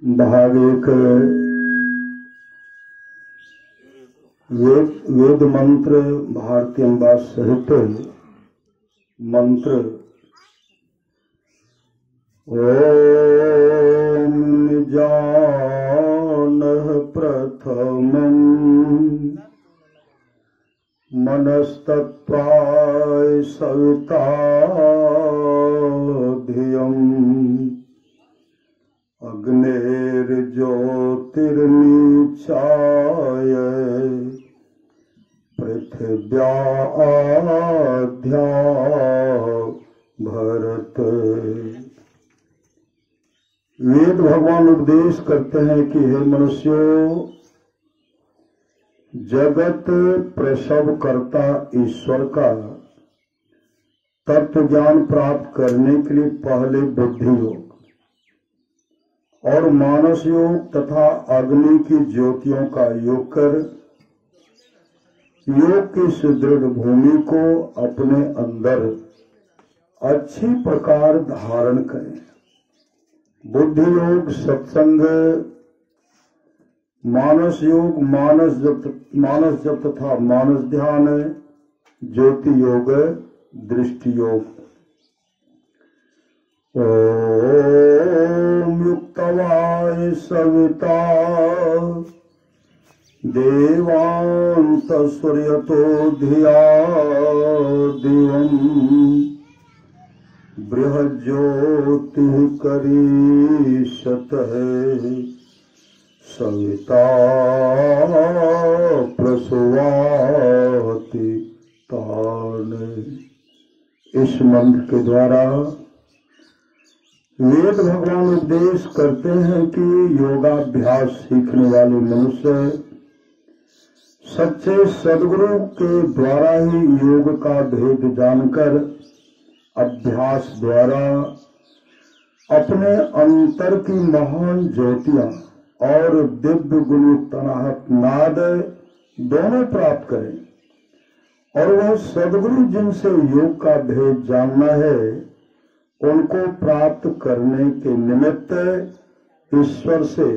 भाग एक वेद मंत्र भारतीय अम्बा सहित मंत्र ओम निजानः प्रथमं मनस्तत्प्राय सविता धियम् अग्निर्ज्योतिर्निचाय पृथिव्याद्या भरत। वेद भगवान उपदेश करते हैं कि हे मनुष्यों, जगत प्रसव करता ईश्वर का तत्व ज्ञान प्राप्त करने के लिए पहले बुद्धि योग और मानस योग तथा अग्नि की ज्योतियों का योग कर योग की सुदृढ़ भूमि को अपने अंदर अच्छी प्रकार धारण करें। बुद्धि योग सत्संग, मानस योग मानस जप तथा मानस ध्यान, ज्योति योग दृष्टि योग। ओम युक्तवाय सविता देवांत सूर्यतो धिया दिवम् बृहज्योतिः करीषतः सविता प्रसवाति तान। इस मंत्र के द्वारा वेद भगवान उपदेश करते हैं कि योगाभ्यास सीखने वाले मनुष्य सच्चे सद्गुरु के द्वारा ही योग का भेद जानकर अभ्यास द्वारा अपने अंतर की महान ज्योतियां और दिव्य गुणयुक्त अनाहत नाद दोनों प्राप्त करें। और वह सद्गुरु जिनसे योग का भेद जानना है उनको प्राप्त करने के निमित्त ईश्वर से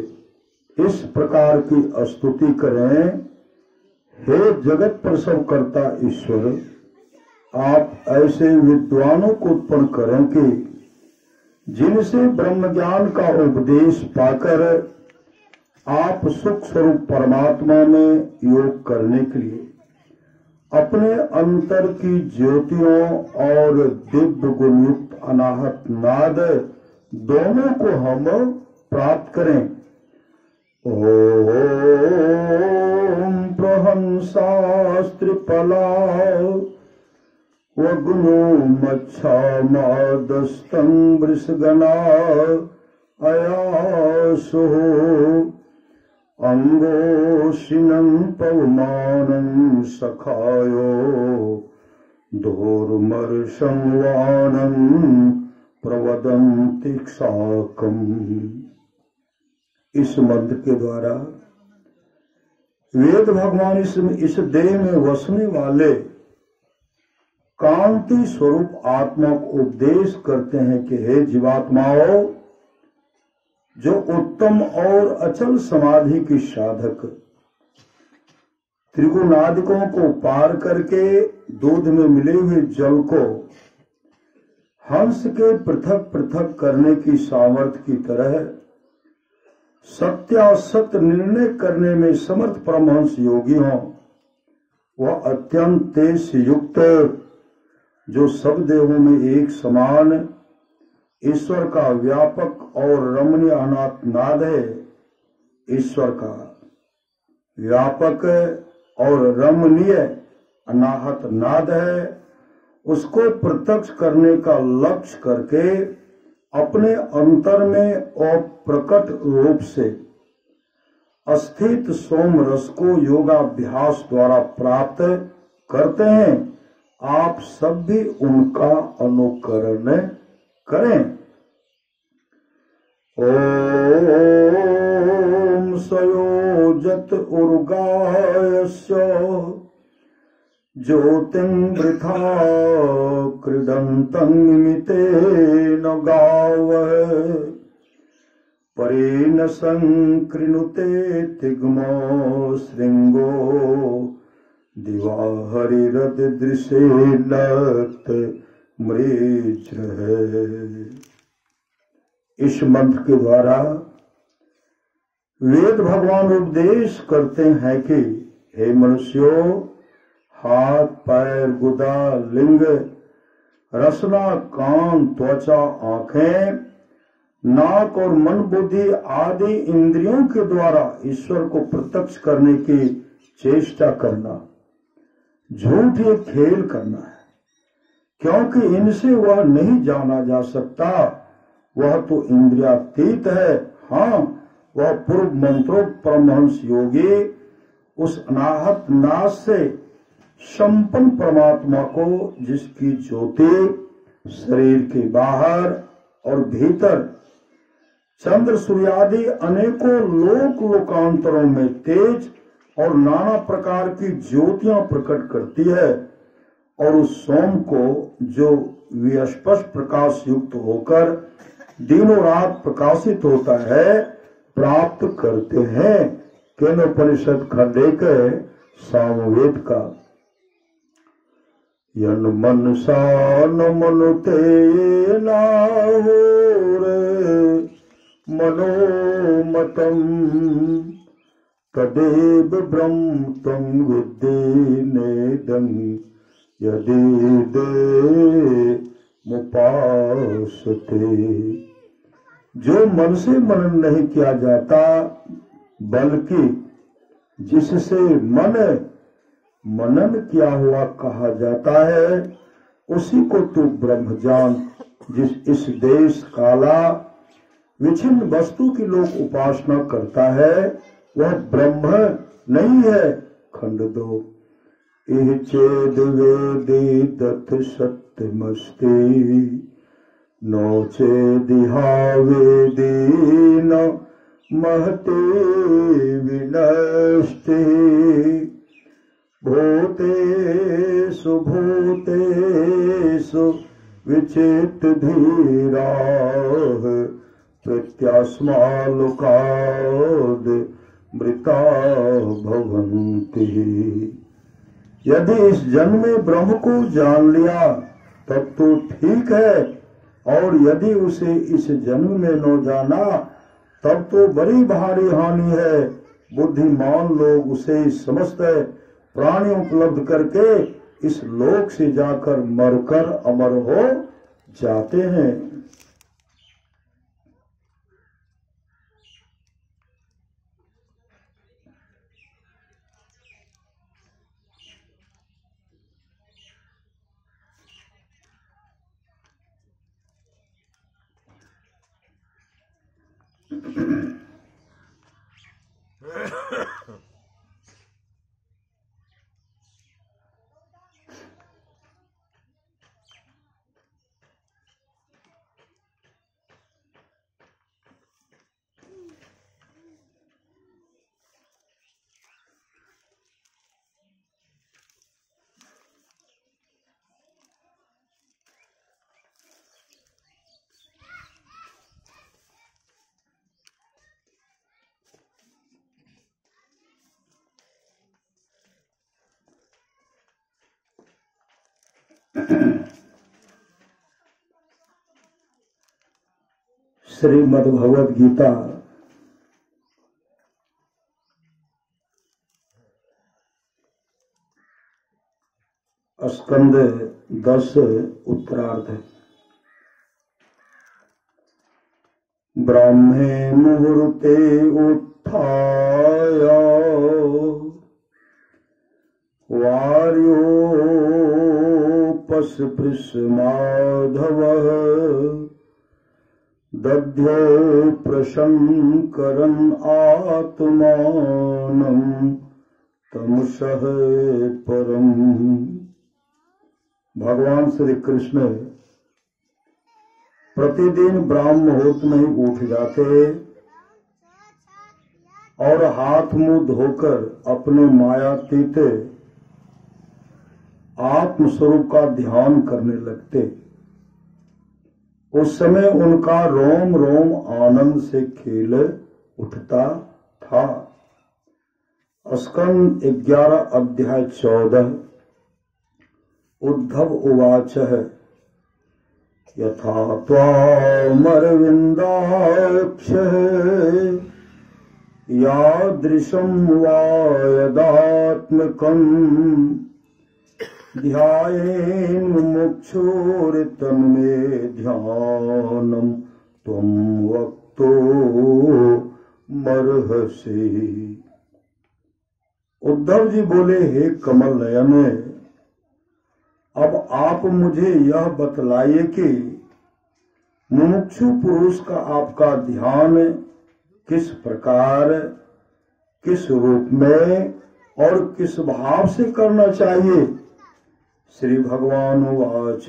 इस प्रकार की स्तुति करें। हे जगत प्रसव करता ईश्वर, आप ऐसे विद्वानों को उत्पन्न करें कि जिनसे ब्रह्म ज्ञान का उपदेश पाकर आप सुख स्वरूप परमात्मा में योग करने के लिए अपने अंतर की ज्योतियों और दिव्य गुणयुक्त अनाहत नाद दोनों को हम प्राप्त करें। ओम प्रहंसास्त्रिपला वगुनो मच्छा मादस्तं वृषगणा अयासो अंगोषिनं पवमानं सखायो दोर्मर्षं वानं प्रवदन्ति क्षाकम्। इस मंत्र के द्वारा वेद भगवान इस देह में वसने वाले कांति स्वरूप आत्मा को उपदेश करते हैं कि हे जीवात्माओं, जो उत्तम और अचल समाधि की साधक त्रिगुणादिकों को पार करके दूध में मिले हुए जल को हंस के पृथक पृथक करने की सामर्थ्य की तरह सत्यासत निर्णय करने में समर्थ परमहंस योगी हों, वह अत्यंत तेज से युक्त जो सब देवों में एक समान ईश्वर का व्यापक और रमणीय अनाथ नाद है। ईश्वर का व्यापक और रमणीय अनाहत नाद है, उसको प्रत्यक्ष करने का लक्ष्य करके अपने अंतर में अप्रकट रूप से अस्थित सोम रस को योगाभ्यास द्वारा प्राप्त करते हैं। आप सब भी उनका अनुकरण करें। ओम सयोजत उर्गायस्य ज्योतिं वृथा क्रीडन्तं निमितेन गावः परेण संकृणुते तिग्मो श्रृंगो दिवाहरिरदृशे लक्त मृच्र है। इस मंत्र के द्वारा वेद भगवान उपदेश करते हैं कि हे मनुष्यों, हाथ पैर गुदा लिंग रसना कान त्वचा आंखें नाक और मन बुद्धि आदि इंद्रियों के द्वारा ईश्वर को प्रत्यक्ष करने की चेष्टा करना झूठ ये खेल करना है, क्योंकि इनसे वह नहीं जाना जा सकता। वह तो इंद्रियातीत है। हाँ, वह पूर्व मंत्रोक्त परमहंस योगी उस अनाहत नाश से संपन्न परमात्मा को, जिसकी ज्योति शरीर के बाहर और भीतर चंद्र सूर्यादि अनेकों लोक लोकांतरों में तेज और नाना प्रकार की ज्योतियां प्रकट करती है, और उस सोम को जो विस्पष्ट प्रकाश युक्त होकर दिनों रात प्रकाशित होता है, प्राप्त करते हैं। केनोपनिषद खंड 1 सामवेद का। यन मनसा न मनुते नाहुर मनोमतम तदेव ब्रह्म त्वं विद्धि नेदं यदि दे मुपासते। जो मन से मनन नहीं किया जाता, बल्कि जिससे मनन किया हुआ कहा जाता है, उसी को तू ब्रह्म जान। जिस इस देश काला विच्छिन्न वस्तु की लोग उपासना करता है, वह ब्रह्म नहीं है। खंड 2। इह चेद वेदी दत्त सत्यमस्ति नो चेदिहा वेदी न महते विनष्टि भूतेषु भूतेषु विचित धीराः प्रत्यास्मा लोकाद् मृता भवन्ति। यदि इस जन्म में ब्रह्म को जान लिया तब तो ठीक है, और यदि उसे इस जन्म में न जाना तब तो बड़ी भारी हानि है। बुद्धिमान लोग उसे समस्त प्राणी उपलब्ध करके इस लोक से जाकर मरकर अमर हो जाते हैं। श्रीमद् भगवद गीता स्कंद 10 उत्तरार्ध। ब्राह्मे मुहूर्ते उत्थाय वार्योपस्पृशमाधवः दध्यो प्रशंकरन् आत्मानं तमसः परम। भगवान श्री कृष्ण प्रतिदिन ब्राह्म मुहूर्त में ही उठ जाते और हाथ मुंह धोकर अपने मायातीत आत्म स्वरूप का ध्यान करने लगते। उस समय उनका रोम रोम आनंद से खिल उठता था। स्कंद 11 अध्याय 14। उद्धव उवाच यथा त्वामरविन्दाक्षः यादृशं वा यदात्मकम् ध्यायेन् मुमुक्षुर्तन्मे ध्यानं त्वं वक्तुमर्हसि। उद्धव जी बोले, हे कमल नयन, अब आप मुझे यह बतलाइए कि मुमुक्षु पुरुष का आपका ध्यान किस प्रकार, किस रूप में और किस भाव से करना चाहिए। श्री भगवान वाच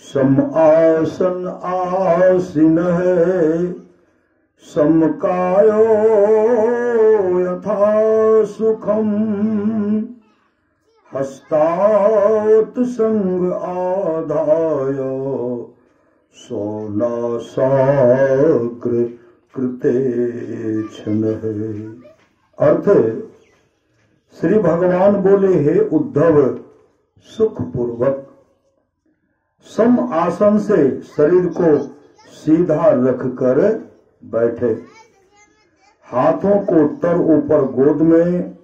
सम आसन आसीनः समकायो यथा सुखम हस्तात् संग आधाय सोनासाग्र कृते क्षणः। अर्थ, श्री भगवान बोले, हे उद्धव, सुख पूर्वक सम आसन से शरीर को सीधा रखकर बैठे, हाथों को तर ऊपर गोद में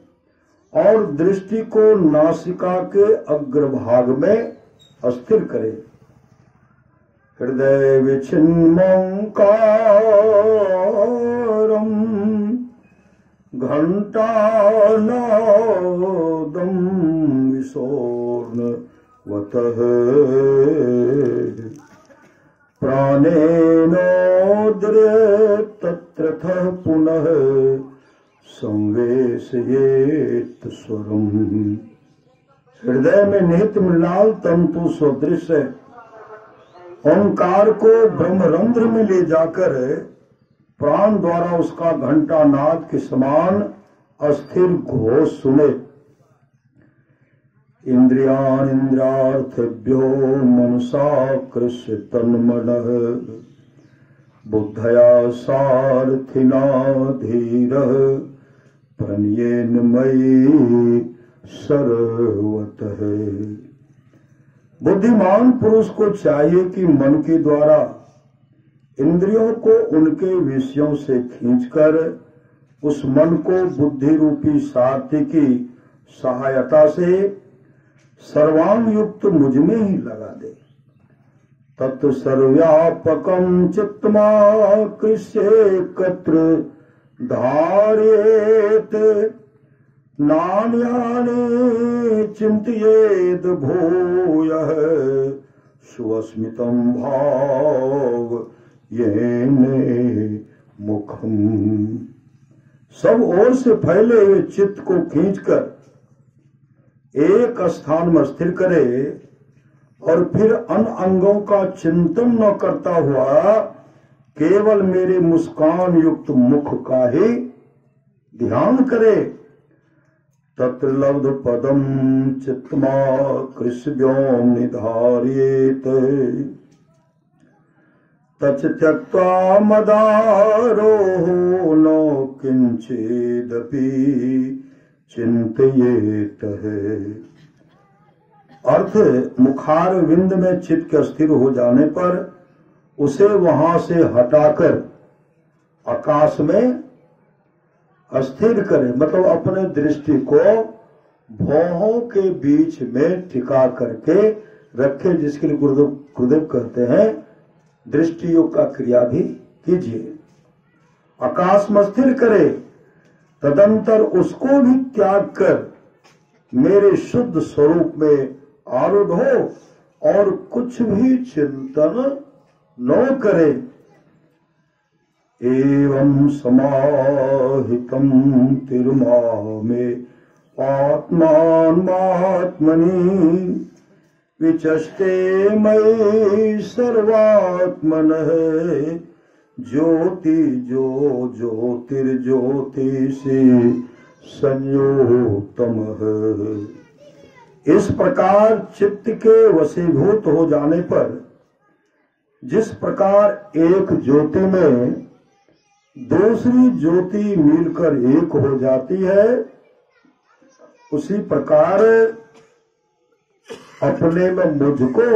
और दृष्टि को नासिका के अग्रभाग में स्थिर करें। हृदय विचिन्मंकारम घंटानादम विशोर्णवतः प्राणेनोद्रे तत्रतः पुनः संवेशयेत स्वरम। हृदय में निहित मृणाल तंतु सदृश ओंकार को ब्रह्मरंध्र में ले जाकर प्राण द्वारा उसका घंटा नाद के समान अस्थिर घोष सुने। इंद्रियार्थेभ्यो मनसा कृष्य तन्मनः बुद्धया सारथिना धीरः प्रणयेन मयि सर्वतः। बुद्धिमान पुरुष को चाहिए कि मन के द्वारा इंद्रियों को उनके विषयों से खींचकर उस मन को बुद्धि रूपी सारथी की सहायता से सर्वांग युक्त मुझ में ही लगा दे। तत् सर्व्यापकं चित्तमाकृष्येकत्र धारयेत नान्यानि चिन्तयेद भूयः स्वस्मितं भाव येने मुखम। सब ओर से फैले हुए चित्त को खींचकर एक स्थान में स्थिर करे और फिर अन अंगों का चिंतन न करता हुआ केवल मेरे मुस्कान युक्त मुख का ही ध्यान करे। तत्र लब्ध पदम चित्तमा कृष्व्योम निधार्येत तच् त्यक्त्वा मदारोहो न किंचिदपि चिंतयेत। अर्थ, मुखार विंद में चित्त के स्थिर हो जाने पर उसे वहां से हटाकर आकाश में स्थिर करे, मतलब अपने दृष्टि को भौहों के बीच में टिका करके रखे, जिसके लिए गुरुदेव कहते हैं दृष्टि योग का क्रिया भी कीजिए। आकाश में स्थिर करे, तदंतर उसको भी त्याग कर मेरे शुद्ध स्वरूप में आरूढ़ हो और कुछ भी चिंतन न करे। एवं समाहितं तिरुमामे आत्मात्मनि विचष्टे मयि सर्वात्मनः ज्योति जो ज्योतिर्ज्योतिषि संयोगतमः। इस प्रकार चित्त के वशीभूत हो जाने पर जिस प्रकार एक ज्योति में दूसरी ज्योति मिलकर एक हो जाती है, उसी प्रकार अपने में मुझको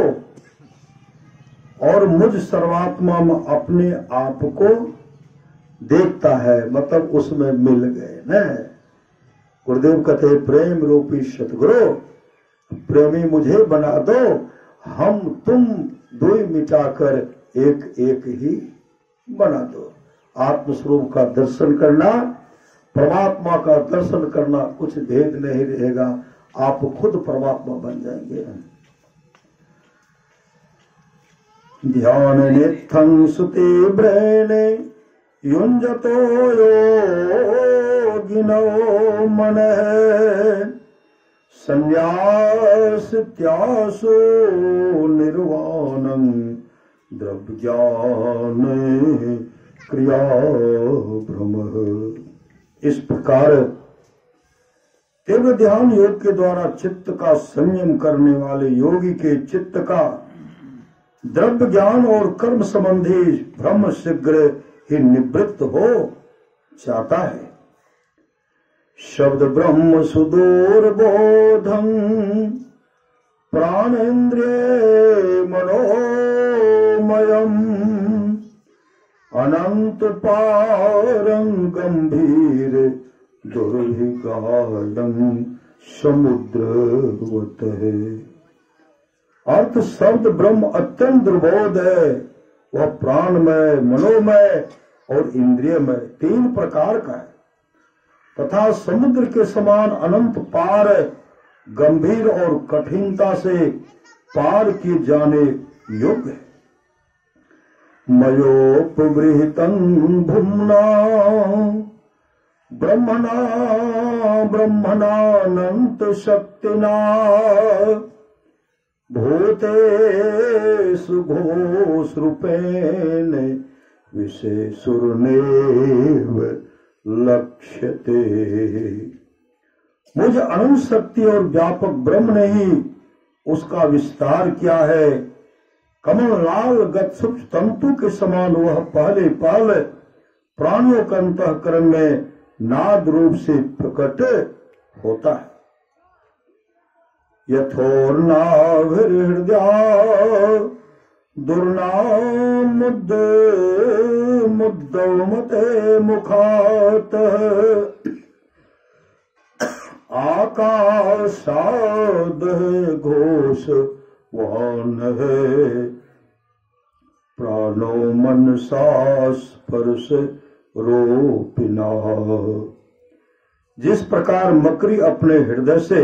और मुझ सर्वात्मा में अपने आप को देखता है, मतलब उसमें मिल गए न। गुरुदेव कहते प्रेम रूपी सतगुरु, प्रेमी मुझे बना दो, हम तुम दो मिटाकर एक एक ही बना दो। आत्मस्वरूप का दर्शन करना, परमात्मा का दर्शन करना, कुछ भेद नहीं रहेगा, आप खुद परमात्मा बन जाएंगे। ध्यान नेत्थं सुते ब्रेने युञ्जतो योगिनो मनः संन्यासित्यासु निर्वाणं द्रव्यज्ञाने क्रिया भ्रमः। इस प्रकार तीव्र ध्यान योग के द्वारा चित्त का संयम करने वाले योगी के चित्त का द्रव्य ज्ञान और कर्म संबंधी भ्रम शीघ्र ही निवृत्त हो जाता है। शब्द ब्रह्म सुदूरबोधं प्राणेन्द्रिय मनोमयम् अनंत पारं गंभीर दुर्भिगायं समुद्रवत है। अर्थ शब्द ब्रह्म अत्यंत दुर्बोध है, वह प्राणमय, मनोमय और इंद्रिय में तीन प्रकार का है तथा समुद्र के समान अनंत पार, गंभीर और कठिनता से पार किए जाने योग्य है। मयोपबृहतं भुम्ना ब्रह्मणा ब्रह्मणानंत शक्तिना भूतेषु घोषरूपेण विशेषुर्नेव लक्ष्यते। मुझ अनंत शक्ति और व्यापक ब्रह्म ने ही उसका विस्तार किया है। कमल लाल गत्सुप तंतु के समान वह पहले पहल प्राणियों के अंतःकरण में नाद रूप से प्रकट होता है। यथोर्नाभिर्हृदया दुर्नामुद्द मुद्दमते मुखात आकाशाद घोष वाहन है प्राणो मनसा स्पर्श रोपिना। जिस प्रकार मकड़ी अपने हृदय से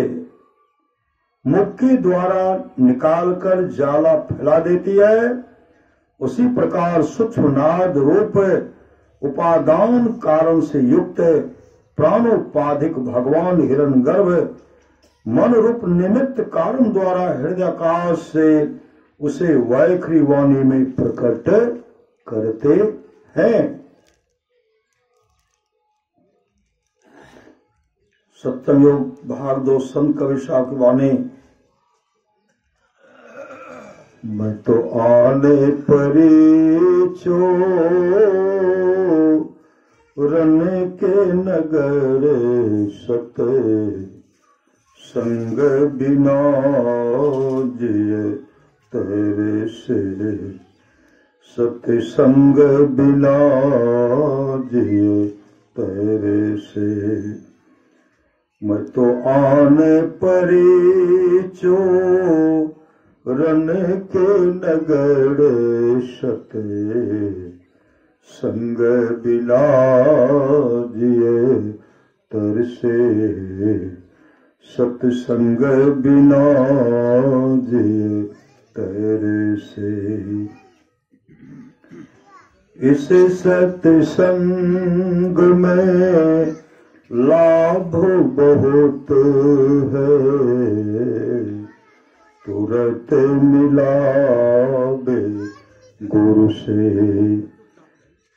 मुख के द्वारा निकालकर जाला फैला देती है, उसी प्रकार सूक्ष्म नाद रूप उपादान कारण से युक्त प्राणोपाधिक भगवान हिरण्यगर्भ मन रूप निमित्त कारण द्वारा हृदयाकाश से उसे वैखरी वाणी में प्रकट करते हैं। सप्तम योग भाग 2 संत कबीर साहब की वाणी। मैं तो आने परी चोरन के नगर सत संग बिना जिए तेरे से सत्संग बिना जिए तेरे से। मैं तो आने परी चोरन के नगर सत संग बिना जिए तरसे सत्संग बिना जिए तेरे से। इस सत्संग में लाभ बहुत है तुरंत मिलावे गुरु से।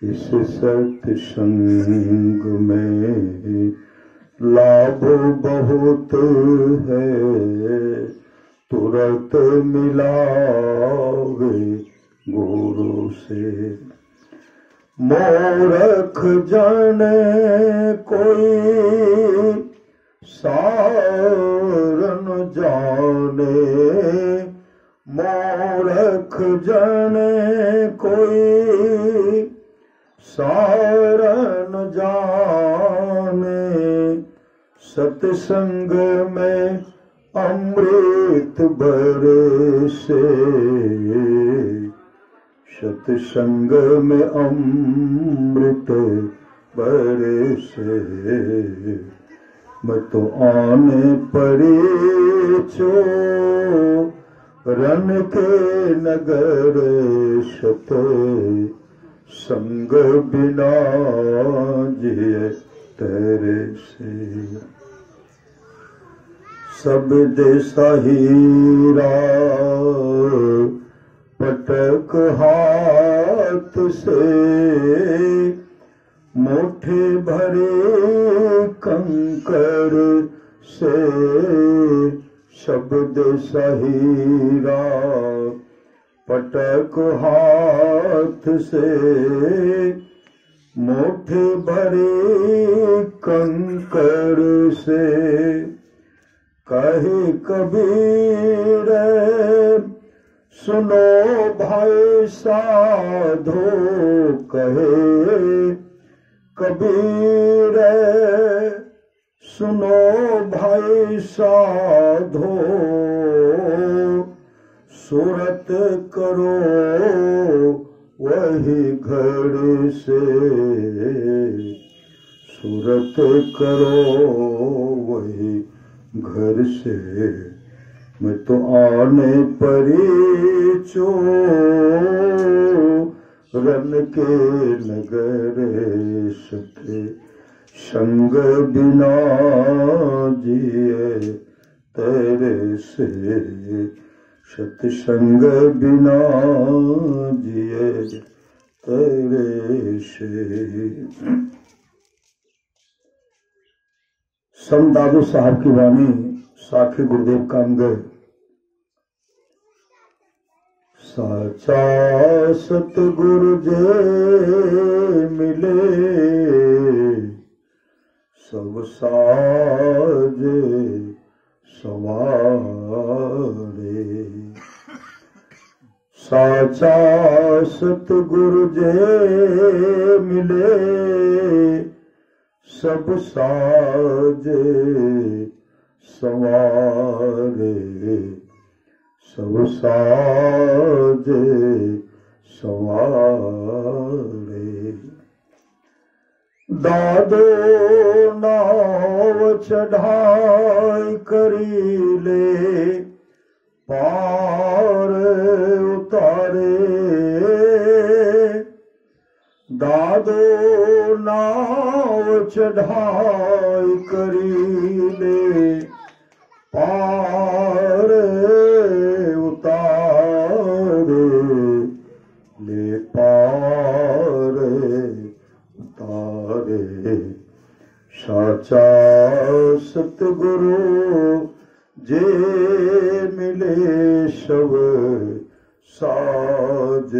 इस सत्संग में लाभ बहुत है तुरंत मिलावे गुरु से। मूर्ख जन कोई सार न जाने, मूर्ख जन कोई सार न जाने, सत्संग में अमृत बरसे, सत्संग में अमृत बरसे। मैं तो आने परे चो रन के नगर, सत संग बिना जिए तेरे से। सब देसा हीरा पटक हाथ से, मुट्ठी भरे कंकर से। शब्द सहीरा पटक हाथ से, मुट्ठी भरे कंकर से। कहे कबीर सुनो भाई साधो, कहे कबीर सुनो भाई साधो। सूरत करो वही घर से, सूरत करो वही घर से। मैं तो आने परी चो रन के नगर, सत्य संग बिना जिए तेरे से, सत्संग बिना जिए तेरे से। संत दादू साहब की वाणी साखी गुरुदेव काम गए। साचा सतगुरु जे मिले, सब साज सवारे। साचा सतगुरु जे मिले, सब साज सवारे, सब साज सवारे। दादो नाव चढ़ाई करी ले, पार उतारे। दादो नाव चढ़ाई करी ले, पार उतारे। ले पार उतारे। साचा सतगुरु जे मिले, सब साज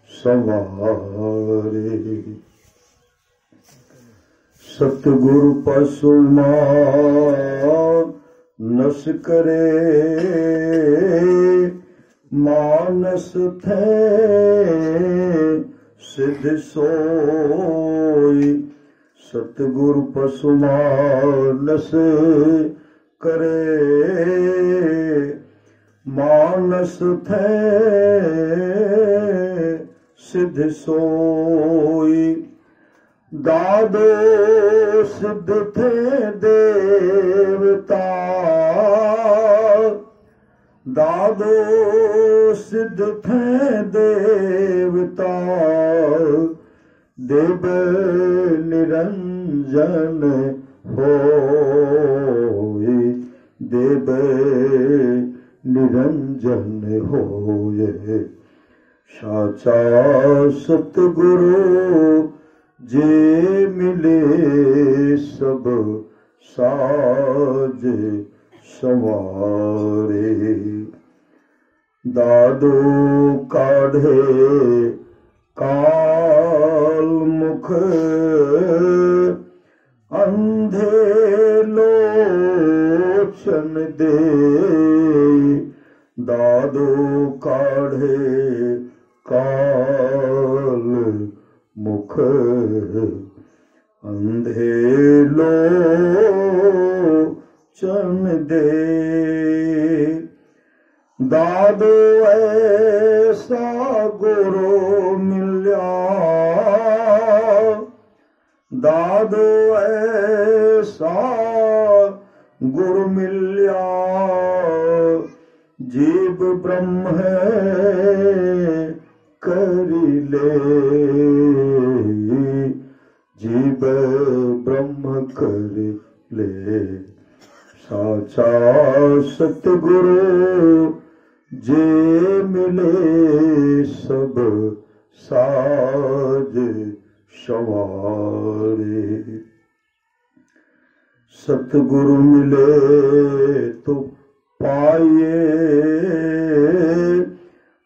सवारे। सतगुरु पशुमा नस करे, मानस थे सिद्ध सोई। सतगुरु पशुमानस करे, मानस थे सिद्ध सोई। दादो सिद्ध थे देवता, दादो सिद्ध थे देवता। देव निरंजन होए, देव निरंजन होए। साचा सतगुरु जे मिले, सब साज सवारे। दादो काढ़े काल मुख अंधे लोचन दे। दादो काढ़े काल मुख अंधे लोचन दे। दादो ऐसा गुरु मिल्या, दादो ऐसा गुरु मिल्या, जीव ब्रह्म करि ले। जीव ब्रह्म करि ले। साचा सतगुरु जे मिले, सब साज संवारे। सतगुरु मिले तो पाइए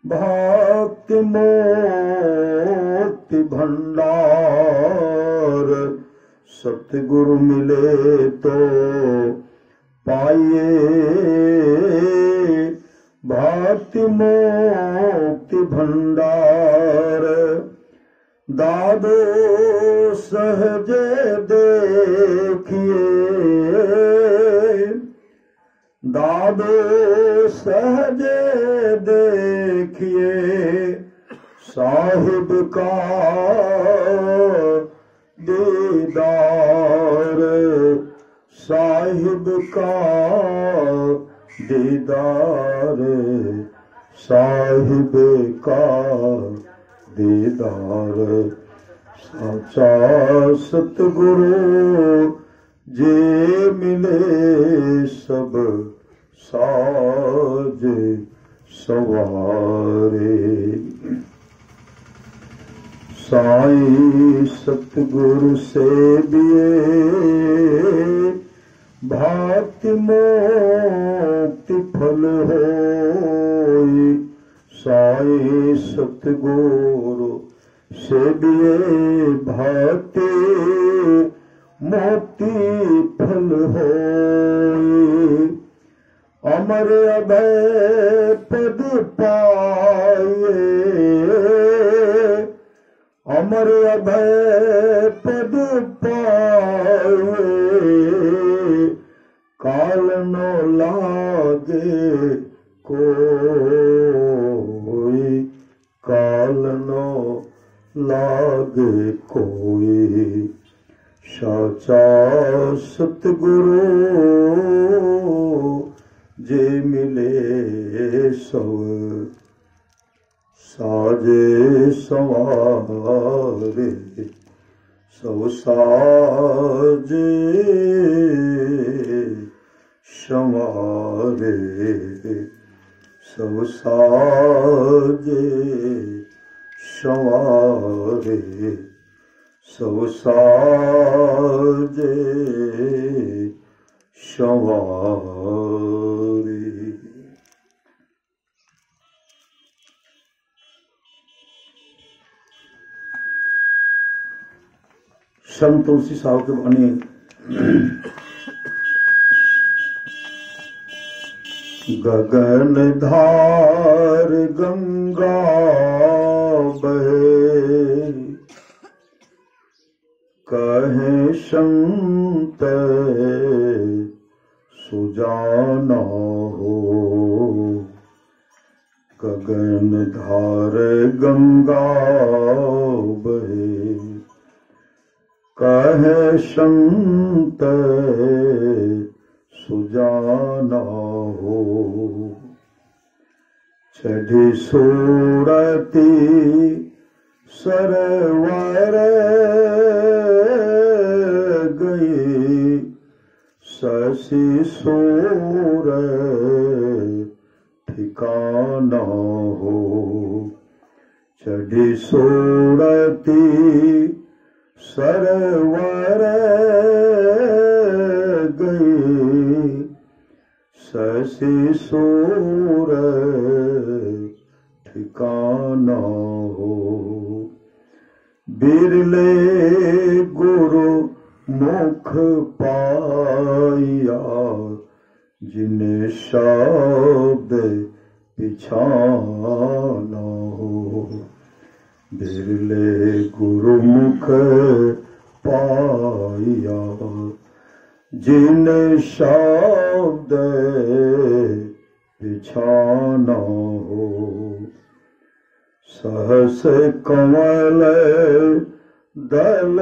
भक्ति मोक्ति भंडार। सतगुरु मिले तो पाइए भक्ति मोक्ति भंडार। दादो सहज देखिए, दादो सहज देखिए, साहिब का दीदार। साहिब का दीदार, साहिब का दीदार। साचा सतगुरु जे मिले, सब साज संवारे। साईं सतगुरु से दिए भक्ति मोक्ति फल होई। साईं सतगुरु से दिए भक्ति मोक्ति फल होई। अमर अभय पद पाए, अमर अभय पद पाए। काल न लागे कोई, काल न लागे कोई। साचा सतगुरु जे मिले, सब साजे संवारे। सब साजे संवारे। सब साजे संवारे। सब साजे संवारे। संत तुलसी साहब के वाणी। गगन धार गंगा बहे, कहे संत सुजाना हो। गगन धार गंगा बहे, कहे संत सुजाना हो। चढ़ी सूरती सरवर गई, शशि सूर ठिकाना हो। चढ़ी सूरती सरवर गई, शशि सूर ठिकाना हो। बिरले गुरु मुख पाया, जिन्हें शब्द पिछाना हो। बिरले गुरु मुख पाया, जिन्हें शब्द पिछाना हो। सहस कमल दल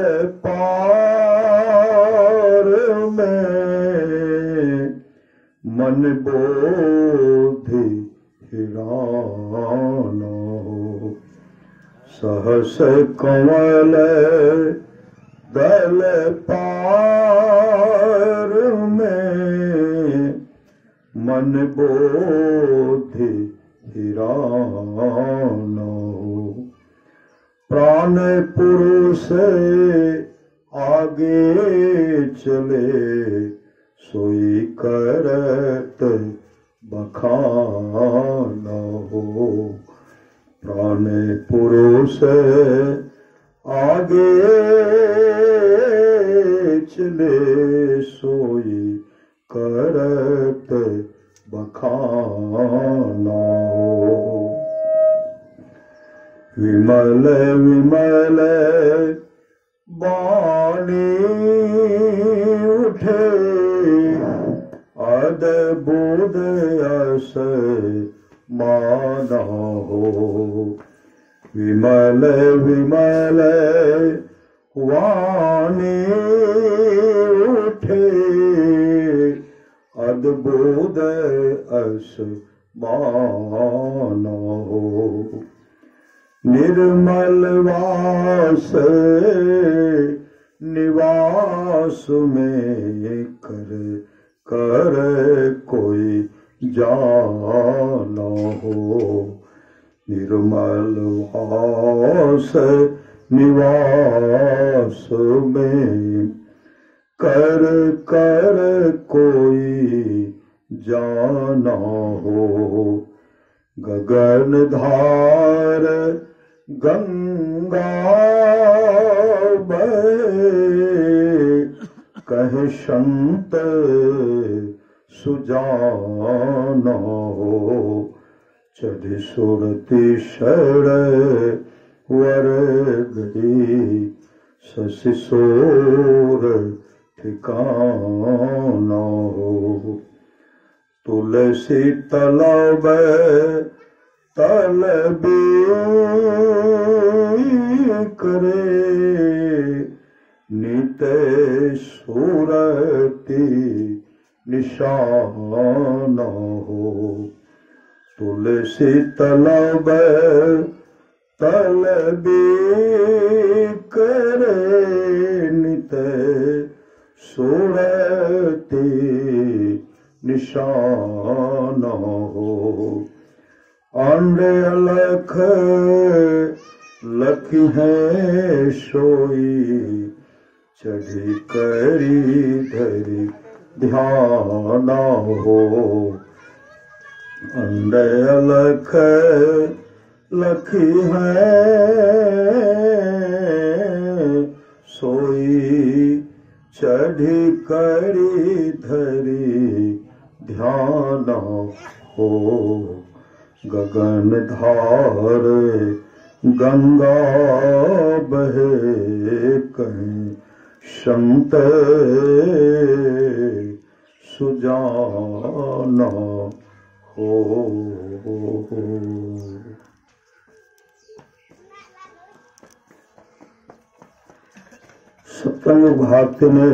पार में, मन बोधि हिराना हो। सहस कमल दल पार में, मन बोधि हिराना हो। प्राण पुरुष आगे चले, सोई करत बखाना हो। प्राण पुरुष आगे चले, सोई करत बखाना हो। विमल विमल वाणी उठे, अद्भुत यश माना हो। विमल विमल वाणी उठे, अद्भुत यश माना हो। निर्मल वास निवास में कर कर कोई जाना हो। निर्मल वास निवास में कर कर कोई जाना हो। गगन धार गंगा बहे, कहे संत सुजाना हो। चढ़ी सुरति शर वर गई, शशि सोर ठिकाना हो। तुलसी तलब तलबी करे, नित सूरति निशाना हो। तुलसी तलब तलबी करे, नित सूरति निशाना हो। आंडे अलख लखी है सोई, चढ़ी करी धरी ध्याना हो। अंडे अलख लखी है सोई, चढ़ी करी धरी ध्याना हो। गगन धार गंगा बहे, कहीं संत सुजाना हो। सत्संग भागवत में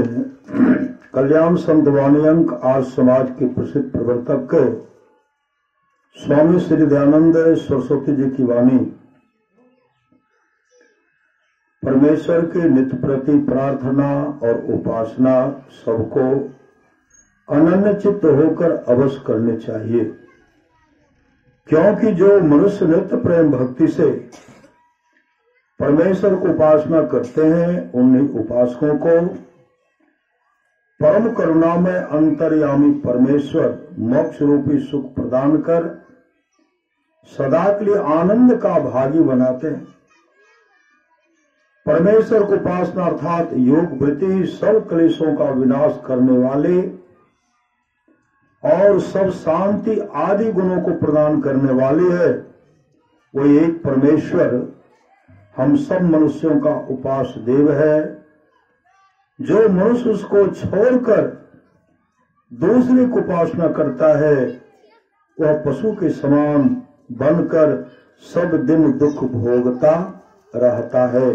कल्याण संतवाणी अंक आज समाज के प्रसिद्ध प्रवर्तक स्वामी श्री दयानंद सरस्वती जी की वाणी परमेश्वर के नित्य प्रति प्रार्थना और उपासना सबको अनन्य चित्त होकर अवश्य करनी चाहिए, क्योंकि जो मनुष्य नित्य प्रेम भक्ति से परमेश्वर को उपासना करते हैं, उन्हीं उपासकों को परम करुणा में अंतर्यामी परमेश्वर मोक्ष रूपी सुख प्रदान कर सदा के लिए आनंद का भागी बनाते हैं। परमेश्वर को उपासना अर्थात योग वृत्ति सब क्लेशों का विनाश करने वाले और सब शांति आदि गुणों को प्रदान करने वाले है। वो एक परमेश्वर हम सब मनुष्यों का उपास्य देव है। जो मनुष्य उसको छोड़कर दूसरे को उपासना करता है वह पशु के समान बनकर सब दिन दुख भोगता रहता है।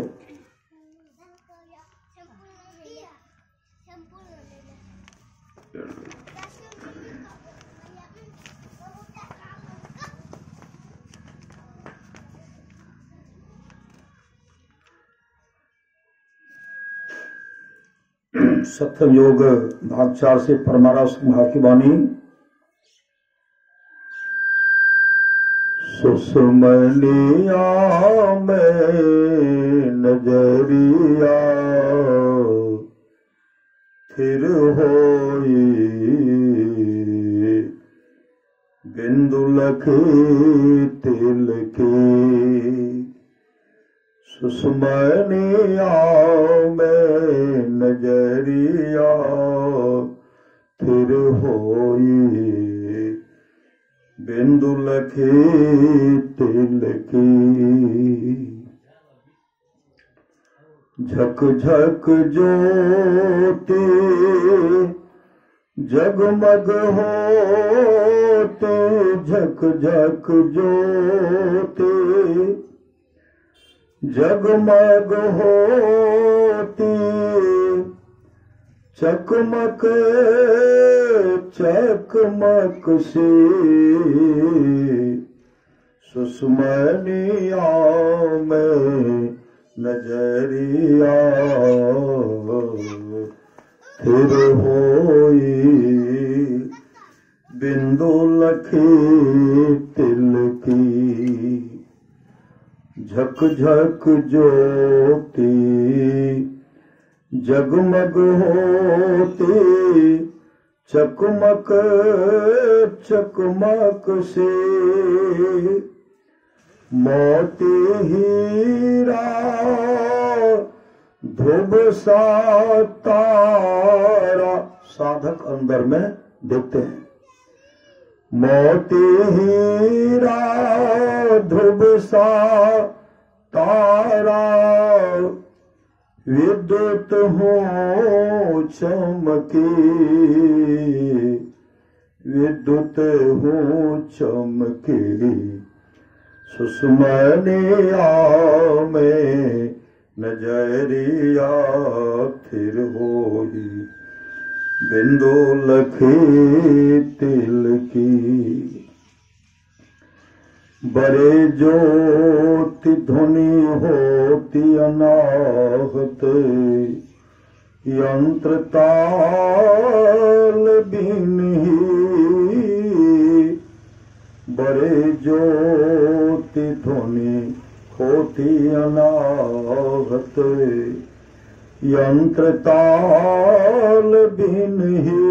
सत्यम योग भाग 4 से परमारस भाग की वाणी। सुषमनिया में नजरिया फिर होई बिंदु लखे तिल के। सुषमनिया में नजरिया फिर होई बिंदु लखे तिल की। झक झक ज्योति जगमग होते, झक झक ज्योति जगमग होती, चकमक चकमक से सुषमनिया में नजरिया फिर होई बिंदु लखे तिल की। झक झक ज्योति जगमग होती, चकमक चकमक से मोती हीरा ध्रुव सा तारा। साधक अंदर में देखते हैं मोती हीरा ध्रुव सा तारा, विद्युत हो चमके, विद्युत हो चमके। सुषमनिया में नजरिया फिर होई बिंदु लखे तिल की। बड़े ज्योति ध्वनि होती अनाहत, यंत्र ताल बिन ही। बड़े ज्योति ध्वनि होती अनाहत, यंत्र ताल बिन ही।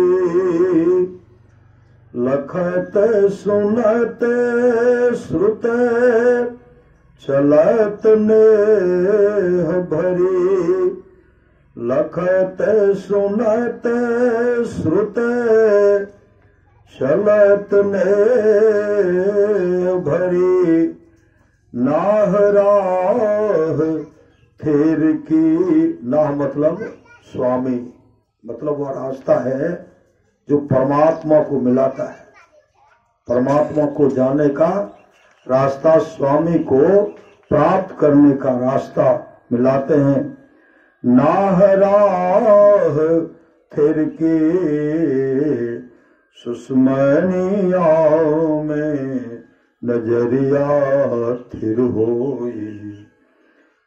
लखत सुनत श्रुत चलत नेह भरी। लखत सुनत श्रुत चलत नेह भरी। नाहराह फिर की। नाह मतलब स्वामी, मतलब वह रास्ता है जो परमात्मा को मिलाता है। परमात्मा को जाने का रास्ता, स्वामी को प्राप्त करने का रास्ता मिलाते हैं। नाहराह फिर के सुषमनिया में नजरिया फिर होई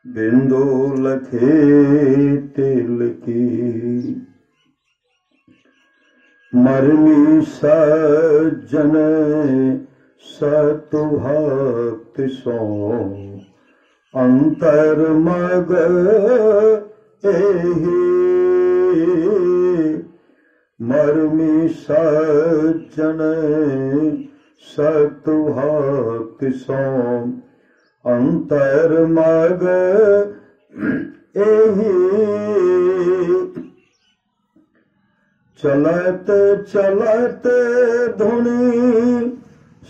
बिंदु लखे तिल की। मरमी सज्जन सतु भक्त सो अंतर मग एहि। मरमी सज्जन सतभक्ति सोम अंतर मग एही चलत चलत धुनी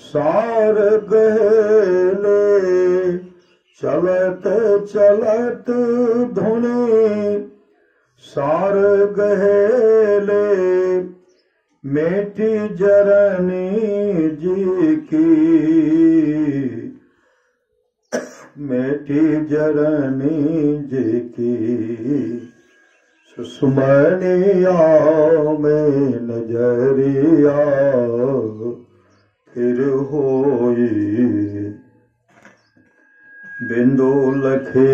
सार गहले चलत चलत धुनी सार गहले मेटी जरनी जी की मेटी जरनी जी की सुस्मरणिया में नजरिया फिर होई बिंदु लखे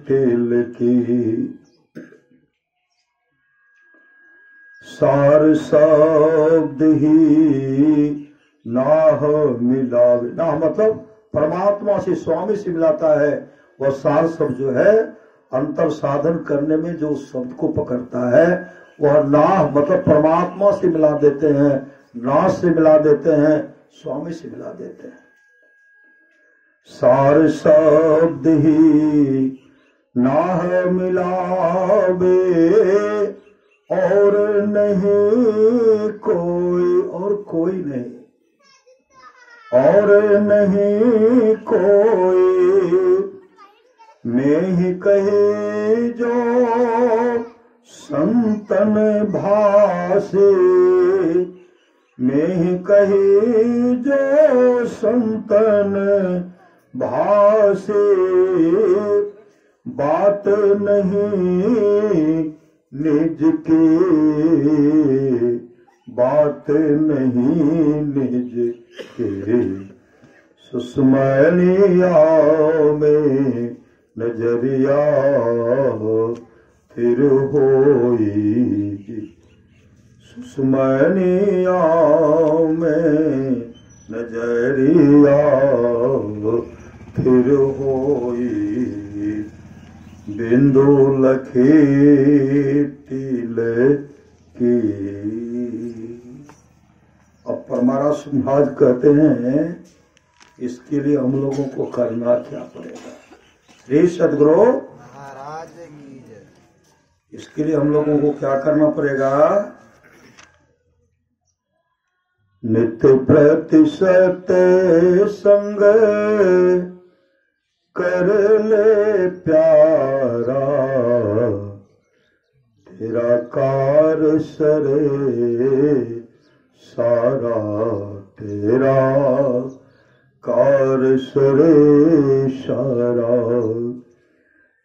तिल की सार शब्द ही नाह मिलावे। नाह मतलब परमात्मा से स्वामी से मिलाता है। वह सार शब्द जो है अंतर साधन करने में जो शब्द को पकड़ता है वह नाह मतलब परमात्मा से मिला देते हैं, नाह से मिला देते हैं, स्वामी से मिला देते हैं। सार शब्द ही नाह मिलावे और नहीं कोई, और कोई नहीं, और नहीं कोई मैं ही कहे जो संतन भासे, मैं ही कहे जो संतन भासे बात नहीं निज के, बात नहीं निज के सुस्मरणिया में नजरिया फिर होई सुस्मरणिया में नजरिया फिर होई बिंदु लखे तिल की। अब परमारास महाराज कहते हैं इसके लिए हम लोगों को करना क्या पड़ेगा। श्री सद्गुरु महाराज की जय। इसके लिए हम लोगों को क्या करना पड़ेगा। नित्य प्रतिशत संग कर ले प्यारा, तेरा कार सरे सारा, तेरा कार सरे सारा।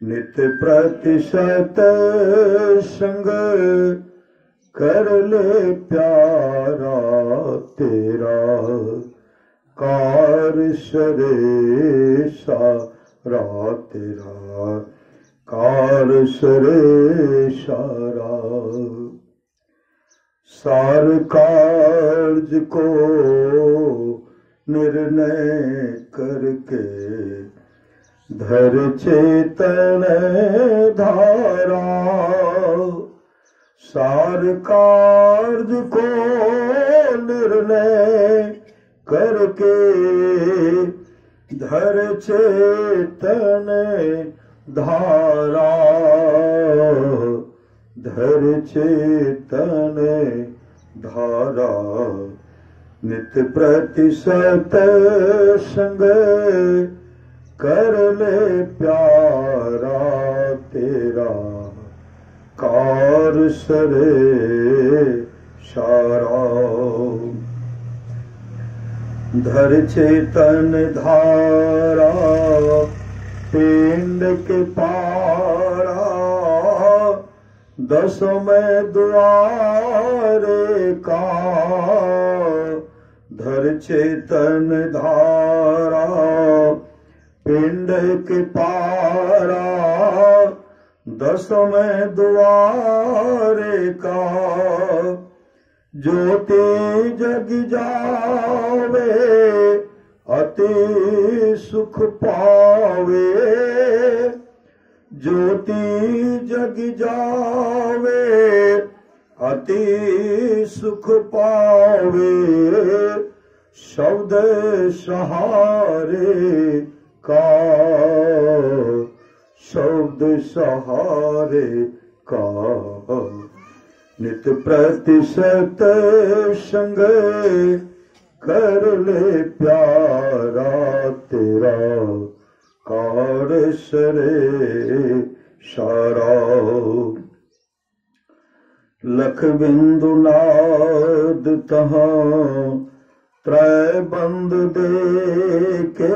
नित्य प्रतिशत संग कर ले प्यारा, तेरा कार सरे सारा, तेरा कार सरे सारा। सार कार्य को निर्णय करके धर चेतन धारा, सार कार्य को निर्णय करके धर चेतन धारा, धर चेतन धारा। नित्य प्रतिशत संग कर ले प्यारा, तेरा कार सरे सारा। धर चेतन धारा पिंड के पारा, दसवें द्वारे का। धर चेतन धारा पिंड के पारा, दसवें द्वारे का। ज्योति जग जावे अति सुख पावे, ज्योति जग जावे अति सुख पावे। शब्द सहारे का, शब्द सहारे का, नित प्रतिशत संग कर ले प्यारा तेरा कार सरे सारा। लख बिंदु नाद तहाँ त्रय बंद दे के,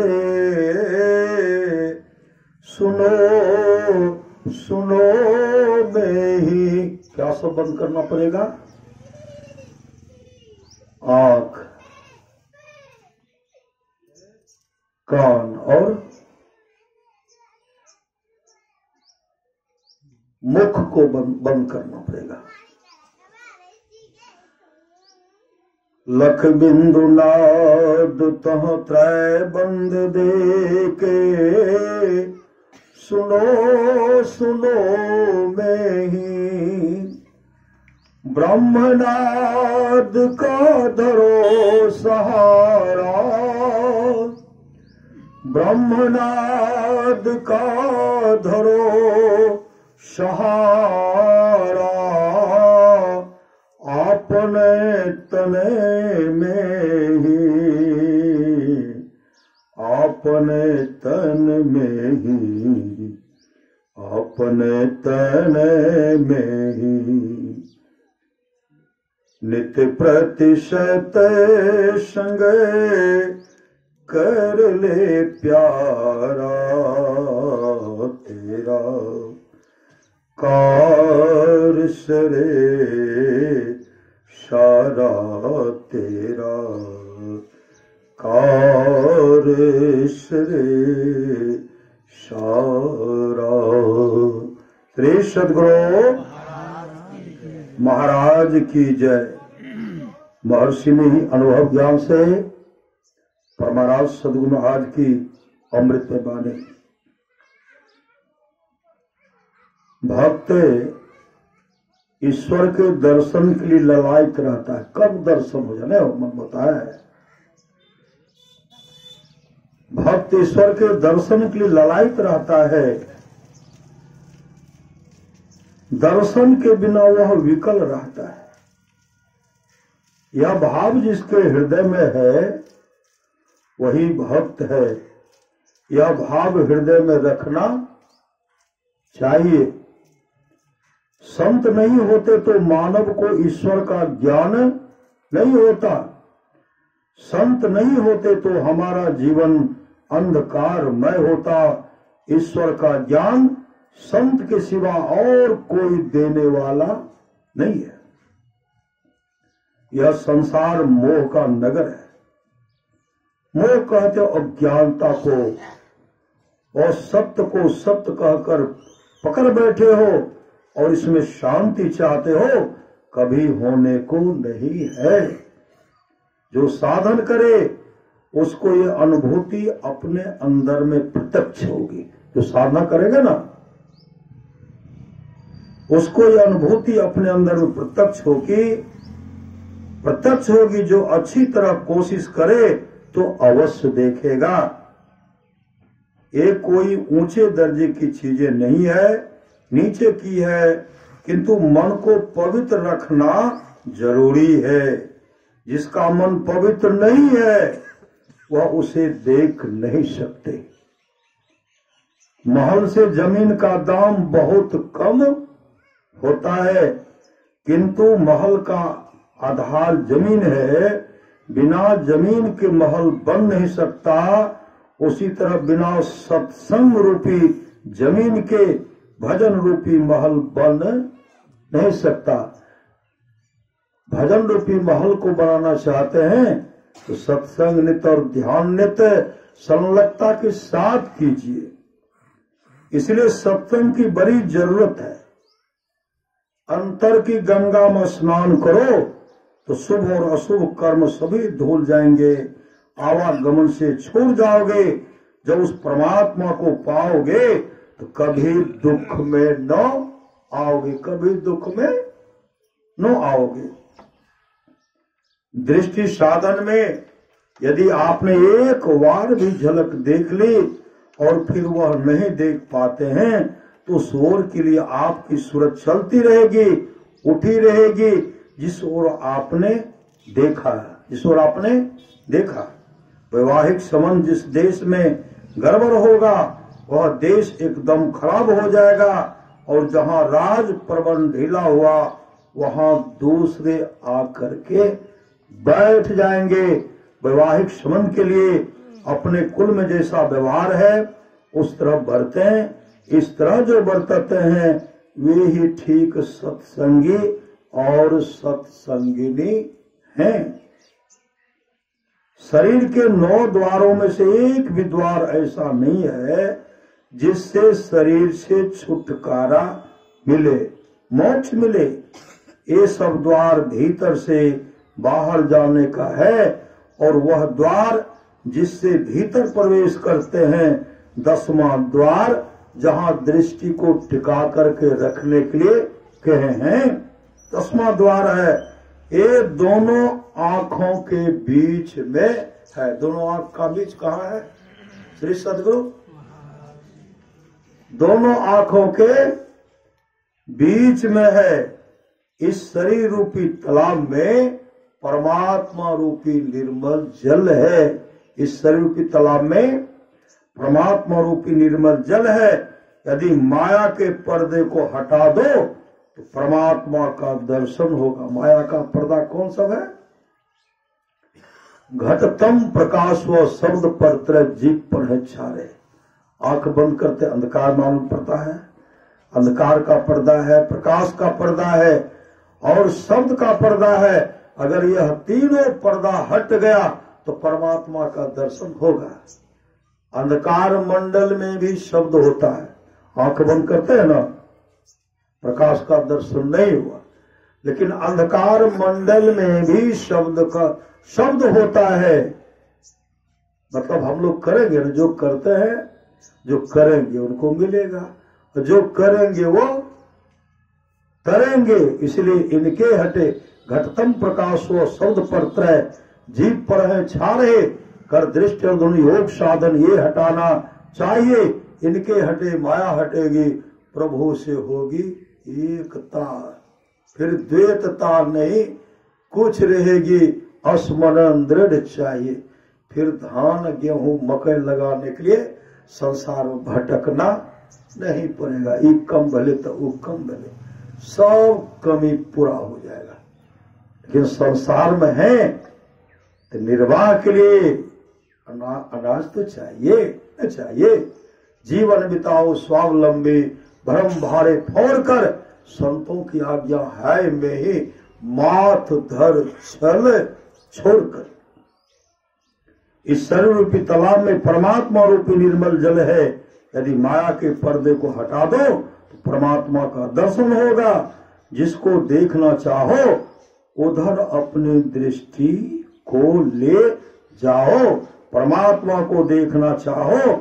सुनो सुनो में ही क्या सब बंद करना पड़ेगा? आंख, कान और मुख को बंद करना पड़ेगा। लख बिंदु नाद तह त्रय बंद दे के, सुनो सुनो में ही ब्रह्मनाद का धरो सहारा, ब्रह्मनाद का धरो सहारा। अपने तने में ही, अपने तन में ही, अपने तने में ही, नित्य प्रतिशत संग कर ले प्यारा तेरा कार सरे सारा, तेरा कार सरे सारा। श्री सद्गुरु महाराज की जय। महर्षि में ही अनुभव ज्ञान से परमाराज सद्गुरु महाराज की अमृत में बानी। भक्त ईश्वर के दर्शन के लिए ललायत रहता है। कब दर्शन हो जाए मन बताया है। भक्त ईश्वर के दर्शन के लिए ललायत रहता है। दर्शन के बिना वह विकल रहता है। यह भाव जिसके हृदय में है वही भक्त है। यह भाव हृदय में रखना चाहिए। संत नहीं होते तो मानव को ईश्वर का ज्ञान नहीं होता। संत नहीं होते तो हमारा जीवन अंधकारमय होता। ईश्वर का ज्ञान संत के सिवा और कोई देने वाला नहीं है। यह संसार मोह का नगर है। मोह कहते हो अज्ञानता को, और सत्य को सत्य कहकर पकड़ बैठे हो और इसमें शांति चाहते हो, कभी होने को नहीं है। जो साधन करे उसको ये अनुभूति अपने अंदर में प्रत्यक्ष होगी। जो साधना करेगा ना उसको ये अनुभूति अपने अंदर में प्रत्यक्ष होगी। जो अच्छी तरह कोशिश करे तो अवश्य देखेगा। ये कोई ऊंचे दर्जे की चीजें नहीं है, नीचे की है, किंतु मन को पवित्र रखना जरूरी है। जिसका मन पवित्र नहीं है वह उसे देख नहीं सकते। महल से जमीन का दाम बहुत कम होता है, किंतु महल का आधार जमीन है। बिना जमीन के महल बन नहीं सकता। उसी तरह बिना सत्संग रूपी जमीन के भजन रूपी महल बन नहीं सकता। भजन रूपी महल को बनाना चाहते हैं तो सत्संग नित्य और ध्यान नित्य संलग्नता के साथ कीजिए। इसलिए सत्संग की बड़ी जरूरत है। अंतर की गंगा में स्नान करो तो शुभ और अशुभ कर्म सभी धुल जाएंगे। आवागमन से छूट जाओगे। जब उस परमात्मा को पाओगे तो कभी दुख में न आओगे, कभी दुख में न आओगे। दृष्टि साधन में यदि आपने एक बार भी झलक देख ली और फिर वह नहीं देख पाते हैं तो उस ओर के लिए आपकी सूरत चलती रहेगी, उठी रहेगी जिस ओर आपने देखा, जिस ओर आपने देखा। वैवाहिक संबंध जिस देश में गड़बड़ होगा वह देश एकदम खराब हो जाएगा, और जहां राज प्रबंध ढीला हुआ वहां दूसरे आकर के बैठ जाएंगे। वैवाहिक संबंध के लिए अपने कुल में जैसा व्यवहार है उस तरह बरतें। इस तरह जो बरतते हैं वे ही ठीक सत्संगी और सत्संगिनी हैं। शरीर के 9 द्वारों में से एक भी द्वार ऐसा नहीं है जिससे शरीर से छुटकारा मिले, मोक्ष मिले। ये सब द्वार भीतर से बाहर जाने का है, और वह द्वार जिससे भीतर प्रवेश करते हैं 10वां द्वार, जहां दृष्टि को टिका करके रखने के लिए कहे हैं, 10वां द्वार है। ये दोनों आंखों के बीच में है। दोनों आंख का बीच कहाँ है श्री सदगुरु? दोनों आंखों के बीच में है। इस शरीर रूपी तालाब में परमात्मा रूपी निर्मल जल है। इस शरीर रूपी तालाब में परमात्मा रूपी निर्मल जल है। यदि माया के पर्दे को हटा दो तो परमात्मा का दर्शन होगा। माया का पर्दा कौन सा है? घटतम प्रकाश व शब्द पर जीप पर है छारे। आंख बंद करते अंधकार मालूम पड़ता है। अंधकार का पर्दा है, प्रकाश का पर्दा है और शब्द का पर्दा है। अगर यह तीनों पर्दा हट गया तो परमात्मा का दर्शन होगा। अंधकार मंडल में भी शब्द होता है। आंख बंद करते हैं ना, प्रकाश का दर्शन नहीं हुआ, लेकिन अंधकार मंडल में भी शब्द होता है। मतलब हम लोग करेंगे ना, जो करते हैं, जो करेंगे उनको मिलेगा, जो करेंगे वो करेंगे। इसलिए इनके हटे घटतम प्रकाश व शब्द पर त्रय जीप पर है छारे कर दृष्टि और ध्वनि योग साधन ये हटाना चाहिए। इनके हटे माया हटेगी, प्रभु से होगी एकता, फिर द्वैतता नहीं कुछ रहेगी। स्मरण दृढ़ चाहिए। फिर धान गेहूं मकई लगाने के लिए संसार में भटकना नहीं पड़ेगा। ई कम भले तो वो कम भले, सब कमी पूरा हो जाएगा। लेकिन संसार में है तो निर्वाह के लिए अनाज तो चाहिए। जीवन बिताओ स्वावलंबी, भ्रम भारे फोड़कर, संतों की आज्ञा है में ही माथ धर छल छोड़कर। इस शरीर रूपी तालाब में परमात्मा रूपी निर्मल जल है। यदि माया के पर्दे को हटा दो तो परमात्मा का दर्शन होगा। जिसको देखना चाहो उधर अपनी दृष्टि को ले जाओ। परमात्मा को देखना चाहो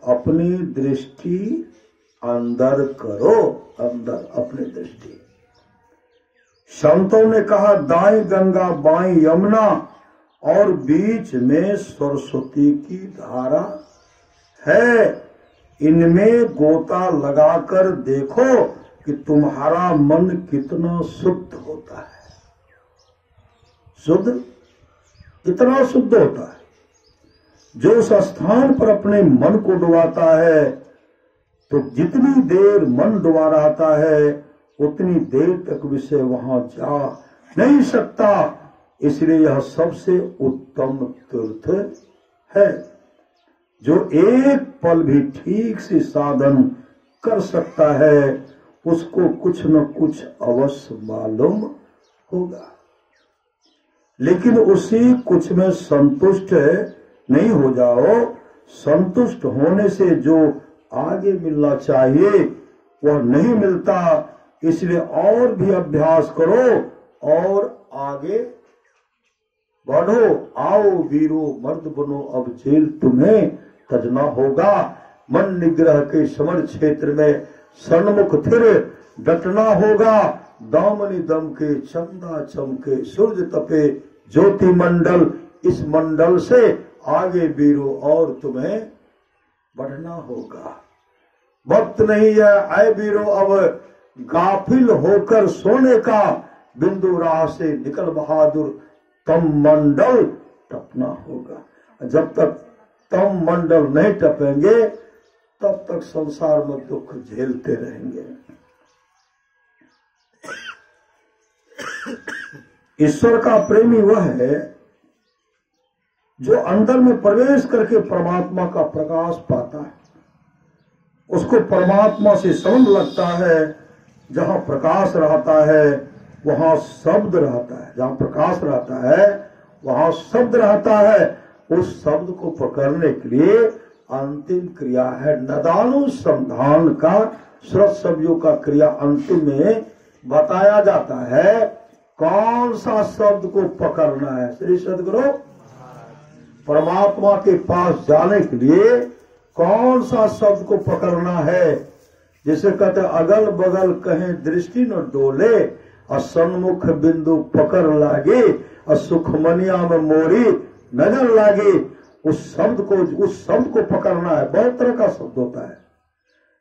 अपनी दृष्टि अंदर करो, अंदर अपनी दृष्टि। संतों ने कहा दाएं गंगा बाएं यमुना और बीच में सरस्वती की धारा है। इनमें गोता लगाकर देखो कि तुम्हारा मन कितना शुद्ध होता है। शुद्ध कितना शुद्ध होता है। जो उस स्थान पर अपने मन को डुबाता है तो जितनी देर मन डुबा रहता है उतनी देर तक विषय वहां जा नहीं सकता। इसलिए यह सबसे उत्तम तीर्थ है। जो एक पल भी ठीक से साधन कर सकता है उसको कुछ न कुछ अवश्य मालूम होगा। लेकिन उसी कुछ में संतुष्ट नहीं हो जाओ। संतुष्ट होने से जो आगे मिलना चाहिए वह नहीं मिलता। इसलिए और भी अभ्यास करो और आगे बढ़ो। आओ वीरो मर्द बनो, अब जेल तुम्हें तजना होगा। मन निग्रह के समर क्षेत्र में सन्मुख फिर डटना होगा। दामनी दम के चंदा चमके, सूर्य तपे ज्योति मंडल, इस मंडल से आगे वीरों और तुम्हें बढ़ना होगा। वक्त नहीं है आए वीरों अब गाफिल होकर सोने का, बिंदु राह से निकल बहादुर तम मंडल टपना होगा। जब तक तम मंडल नहीं टपेंगे तब तक संसार में दुख झेलते रहेंगे। ईश्वर का प्रेमी वह है जो अंदर में प्रवेश करके परमात्मा का प्रकाश पाता है। उसको परमात्मा से संबंध लगता है। जहां प्रकाश रहता है वहां शब्द रहता है, जहां प्रकाश रहता है वहां शब्द रहता है। उस शब्द को पकड़ने के लिए अंतिम क्रिया है नदानुसंधान का। श्रुत शब्दों का क्रिया अंतिम में बताया जाता है कौन सा शब्द को पकड़ना है। श्री सद्गुरु परमात्मा के पास जाने के लिए कौन सा शब्द को पकड़ना है। जिसे कहते अगल बगल कहीं दृष्टि न डोले और सन्मुख बिंदु पकड़ लागे और सुखमनिया में मोरी नजर लागे। उस शब्द को पकड़ना है। बहुत तरह का शब्द होता है,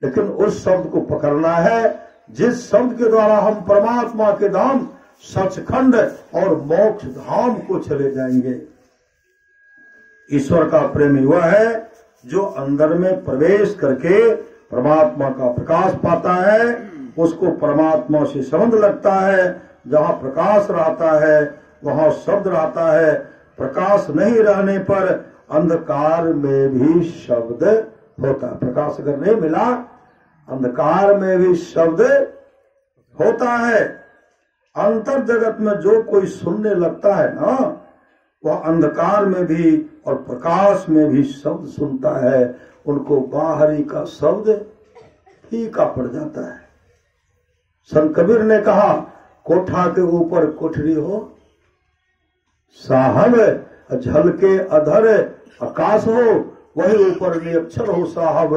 लेकिन उस शब्द को पकड़ना है जिस शब्द के द्वारा हम परमात्मा के धाम सचखंड और मोक्ष धाम को चले जाएंगे। ईश्वर का प्रेमी वह है जो अंदर में प्रवेश करके परमात्मा का प्रकाश पाता है। उसको परमात्मा से संबंध लगता है। जहाँ प्रकाश रहता है वहाँ शब्द रहता है। प्रकाश नहीं रहने पर अंधकार में भी शब्द होता है। प्रकाश अगर नहीं मिला अंधकार में भी शब्द होता है। अंतर जगत में जो कोई सुनने लगता है ना, वह अंधकार में भी और प्रकाश में भी शब्द सुनता है। उनको बाहरी का शब्द फीका पड़ जाता है। संत कबीर ने कहा कोठा के ऊपर कोठरी हो साहब, झलके अधर आकाश हो, वही ऊपर निरक्षर हो साहब,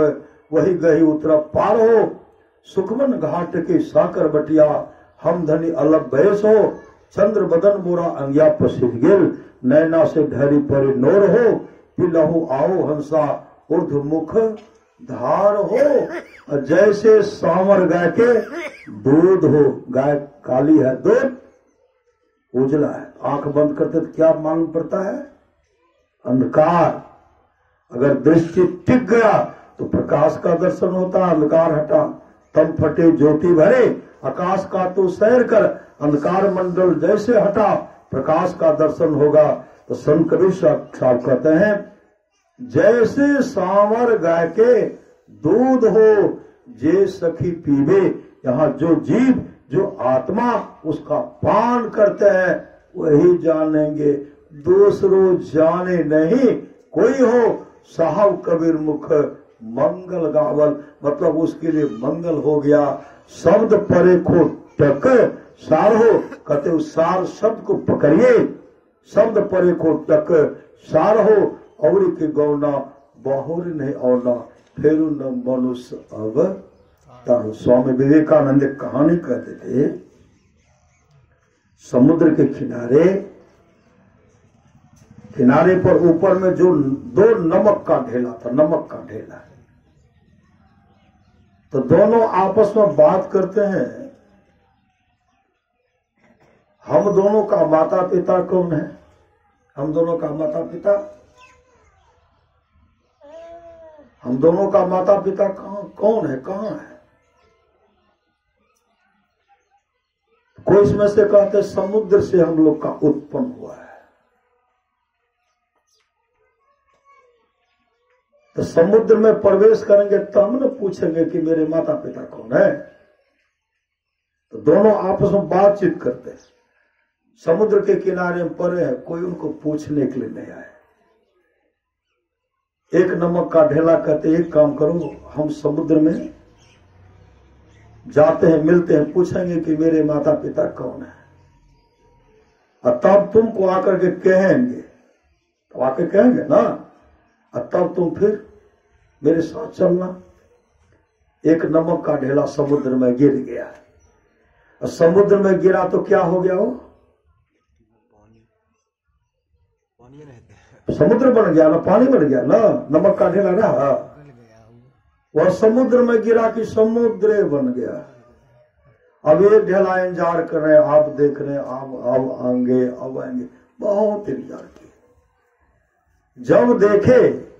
वही गही उतरा पार हो। सुखमन घाट के साकर बटिया हम धनी अलग बयस हो। चंद्र बदन मोरा अंगिया पसिद गिल, नैना से ढहरी परे नोर हो। पिलहु आओ हंसा ऊर्ध मुख धार हो। जैसे सांवर गाय के दूध हो। गाय काली है, दूध उजला है। आंख बंद करते तो क्या मालूम पड़ता है? अंधकार। अगर दृष्टि टिक गया तो प्रकाश का दर्शन होता। अंधकार हटा तम फटे ज्योति भरे, आकाश का तो सैर कर। अंधकार मंडल जैसे हटा प्रकाश का दर्शन होगा। तो संत कबीर साहब कहते हैं जैसे सांवर गाय के दूध हो जे सखी पीवे। यहाँ जो जीव जो आत्मा उसका पान करते हैं वही जानेंगे, दूसरों जाने नहीं। कोई हो साहब कबीर मुख मंगल गावल, मतलब उसके लिए मंगल हो गया। शब्द परे को टक सार हो, कहते उस सार शब्द को पकड़िए। शब्द परे को टक सार हो, और के गौना बहुर नहीं औना, फिर न मनुष्य अब तारो। स्वामी विवेकानंद कहानी कहते थे समुद्र के किनारे पर ऊपर में जो दो नमक का ढेला था, नमक का ढेला, तो दोनों आपस में बात करते हैं। हम दोनों का माता पिता कौन है? हम दोनों का माता पिता, हम दोनों का माता पिता कौन है, कहाँ है? कोई इसमें से कहते समुद्र से हम लोग का उत्पन्न हुआ है। तो समुद्र में प्रवेश करेंगे तो हम न पूछेंगे कि मेरे माता पिता कौन है। तो दोनों आपस में बातचीत करते हैं। समुद्र के किनारे में पड़े हैं, कोई उनको पूछने के लिए नहीं आए। एक नमक का ढेला कहते एक काम करो, हम समुद्र में जाते हैं, मिलते हैं, पूछेंगे कि मेरे माता पिता कौन है, और तब तुमको आकर के कहेंगे। तो आके कहेंगे ना, और तब तुम फिर मेरे साथ चलना। एक नमक का ढेला समुद्र में गिर गया, और समुद्र में गिरा तो क्या हो गया? वो पानी में रहते हैं। समुद्र बन गया ना, पानी बन गया ना, नमक का ढेला रहा, गल गया वो। वह समुद्र में गिरा कि समुद्र बन गया। अब एक ढेला इंतजार कर रहे हैं, आप देख रहे हैं, आप आएंगे, अब आएंगे, बहुत इंतजार किए। जब देखे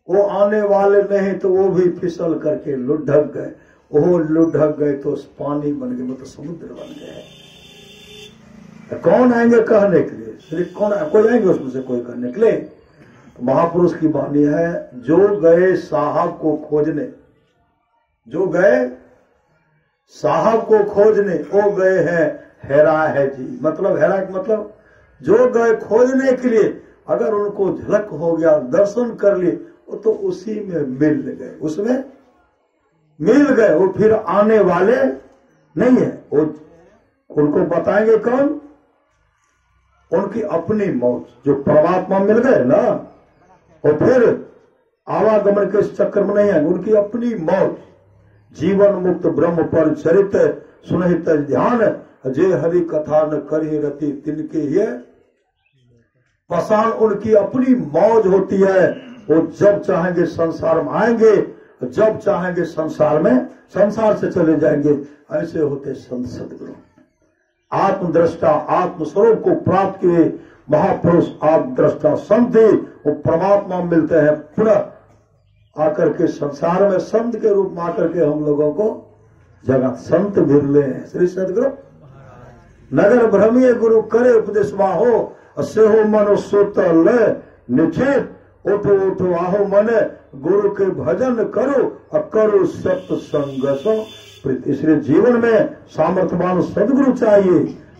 वो आने वाले नहीं तो वो भी फिसल करके लुढ़क गए। वो लुढ़क गए तो पानी बन गए, मतलब समुद्र बन गए। कौन आएंगे कहने के लिए? सिर्फ कौन, कोई आएंगे उसमें से कोई कहने के लिए? तो महापुरुष की वाणी है, जो गए साहब को खोजने, जो गए साहब को खोजने, वो गए हैं हैरा है जी। मतलब हैरा का मतलब जो गए खोजने के लिए, अगर उनको झलक हो गया, दर्शन कर लिए, वो तो उसी में मिल गए, उसमें मिल गए। वो फिर आने वाले नहीं है। वो उनको बताएंगे कौन? उनकी अपनी मौत, जो परमात्मा मिल गए ना, और फिर आवागमन के इस चक्कर में नहीं आएंगे। उनकी अपनी मौत, जीवन मुक्त ब्रह्म पर चरित सुनहित ध्यान, जे हरि कथा न करी रति तिनके ये पसान। उनकी अपनी मौज होती है। वो जब चाहेंगे संसार में आएंगे, जब चाहेंगे संसार में, संसार से चले जाएंगे। ऐसे होते संत सद्गुरु, आत्मद्रष्टा, आत्मस्वरूप को प्राप्त किए महापुरुष, आत्मद्रष्टा संत ही वो परमात्मा मिलते हैं। पुनः आकर के संसार में संत के रूप में आकर के हम लोगों को जगह संत बिरले हैं। श्री सद्गुरु नगर भ्रमीय गुरु करे उपदेश हो, से हो मनो सोतल निश्चित, उठो उठो आहो मन गुरु के भजन करो, करो सत्संग सो प्रीति। इसलिए जीवन में सामर्थ्यवान सदगुरु चाहिए।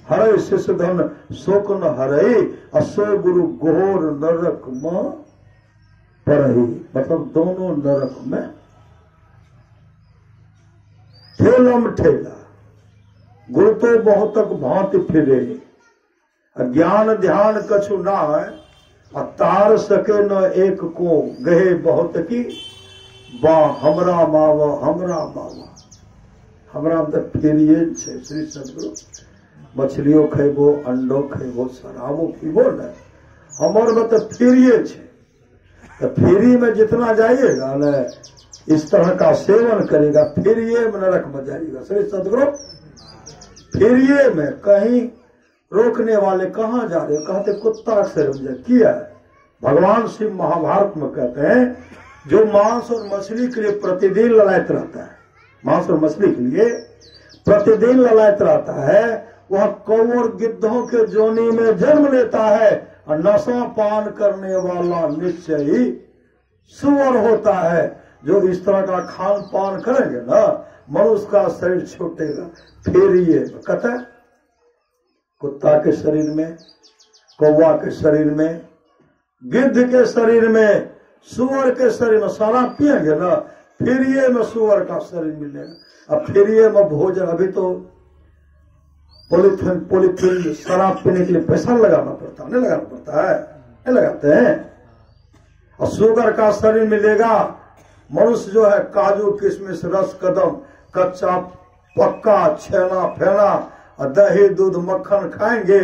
हरे शिष्य धन शोक न हरे, असो गुरु घोर नरक में परही। मतलब दोनों नरक में ठेलम ठेला, गुरु तो बहुत तक भांति फिरे, ज्ञान ध्यान कछु ना है, तार सके न एक को गहे बहुत की बा हमरा मावा, हमरा मावा। हमरा मतलब फिरिए छे। श्री सद्गुरु मछलियों खेबो, अंडो खेबो, शराबो पीबो न, हमर मतलब फिरिए छे। तो फिरी में जितना जाइएगा न, इस तरह का सेवन करेगा, फिरिए में नरक में जाइएगा। श्री सद्गुरु फिरिए में कहीं रोकने वाले कहाँ जा रहे? कहते कुत्ता से किया है। भगवान शिव महाभारत में कहते हैं, जो मांस और मछली के लिए प्रतिदिन ललायत रहता है, मांस और मछली के लिए प्रतिदिन ललायत रहता है, वह कौर गिद्धों के जोनी में जन्म लेता है। और नशा पान करने वाला निश्चय ही सुअर होता है। जो इस तरह का खान पान करेंगे ना, मनुष्य का शरीर छूटेगा। फिर ये कहता है, कुत्ता के शरीर में, कौवा के शरीर में, गिद्ध के शरीर में, सुअर के शरीर में, शराब पिएंगे ना, फिर ये में सुअर का शरीर मिलेगा। अब फिर ये में भोजन, अभी तो पॉलिथीन शराब पीने के लिए पैसा लगाना पड़ता है, नहीं लगाना पड़ता है, नहीं लगाते हैं। और शुगर का शरीर मिलेगा। मनुष्य जो है काजू किशमिश रस कदम कच्चा पक्का छेना फेना और दही दूध मक्खन खाएंगे।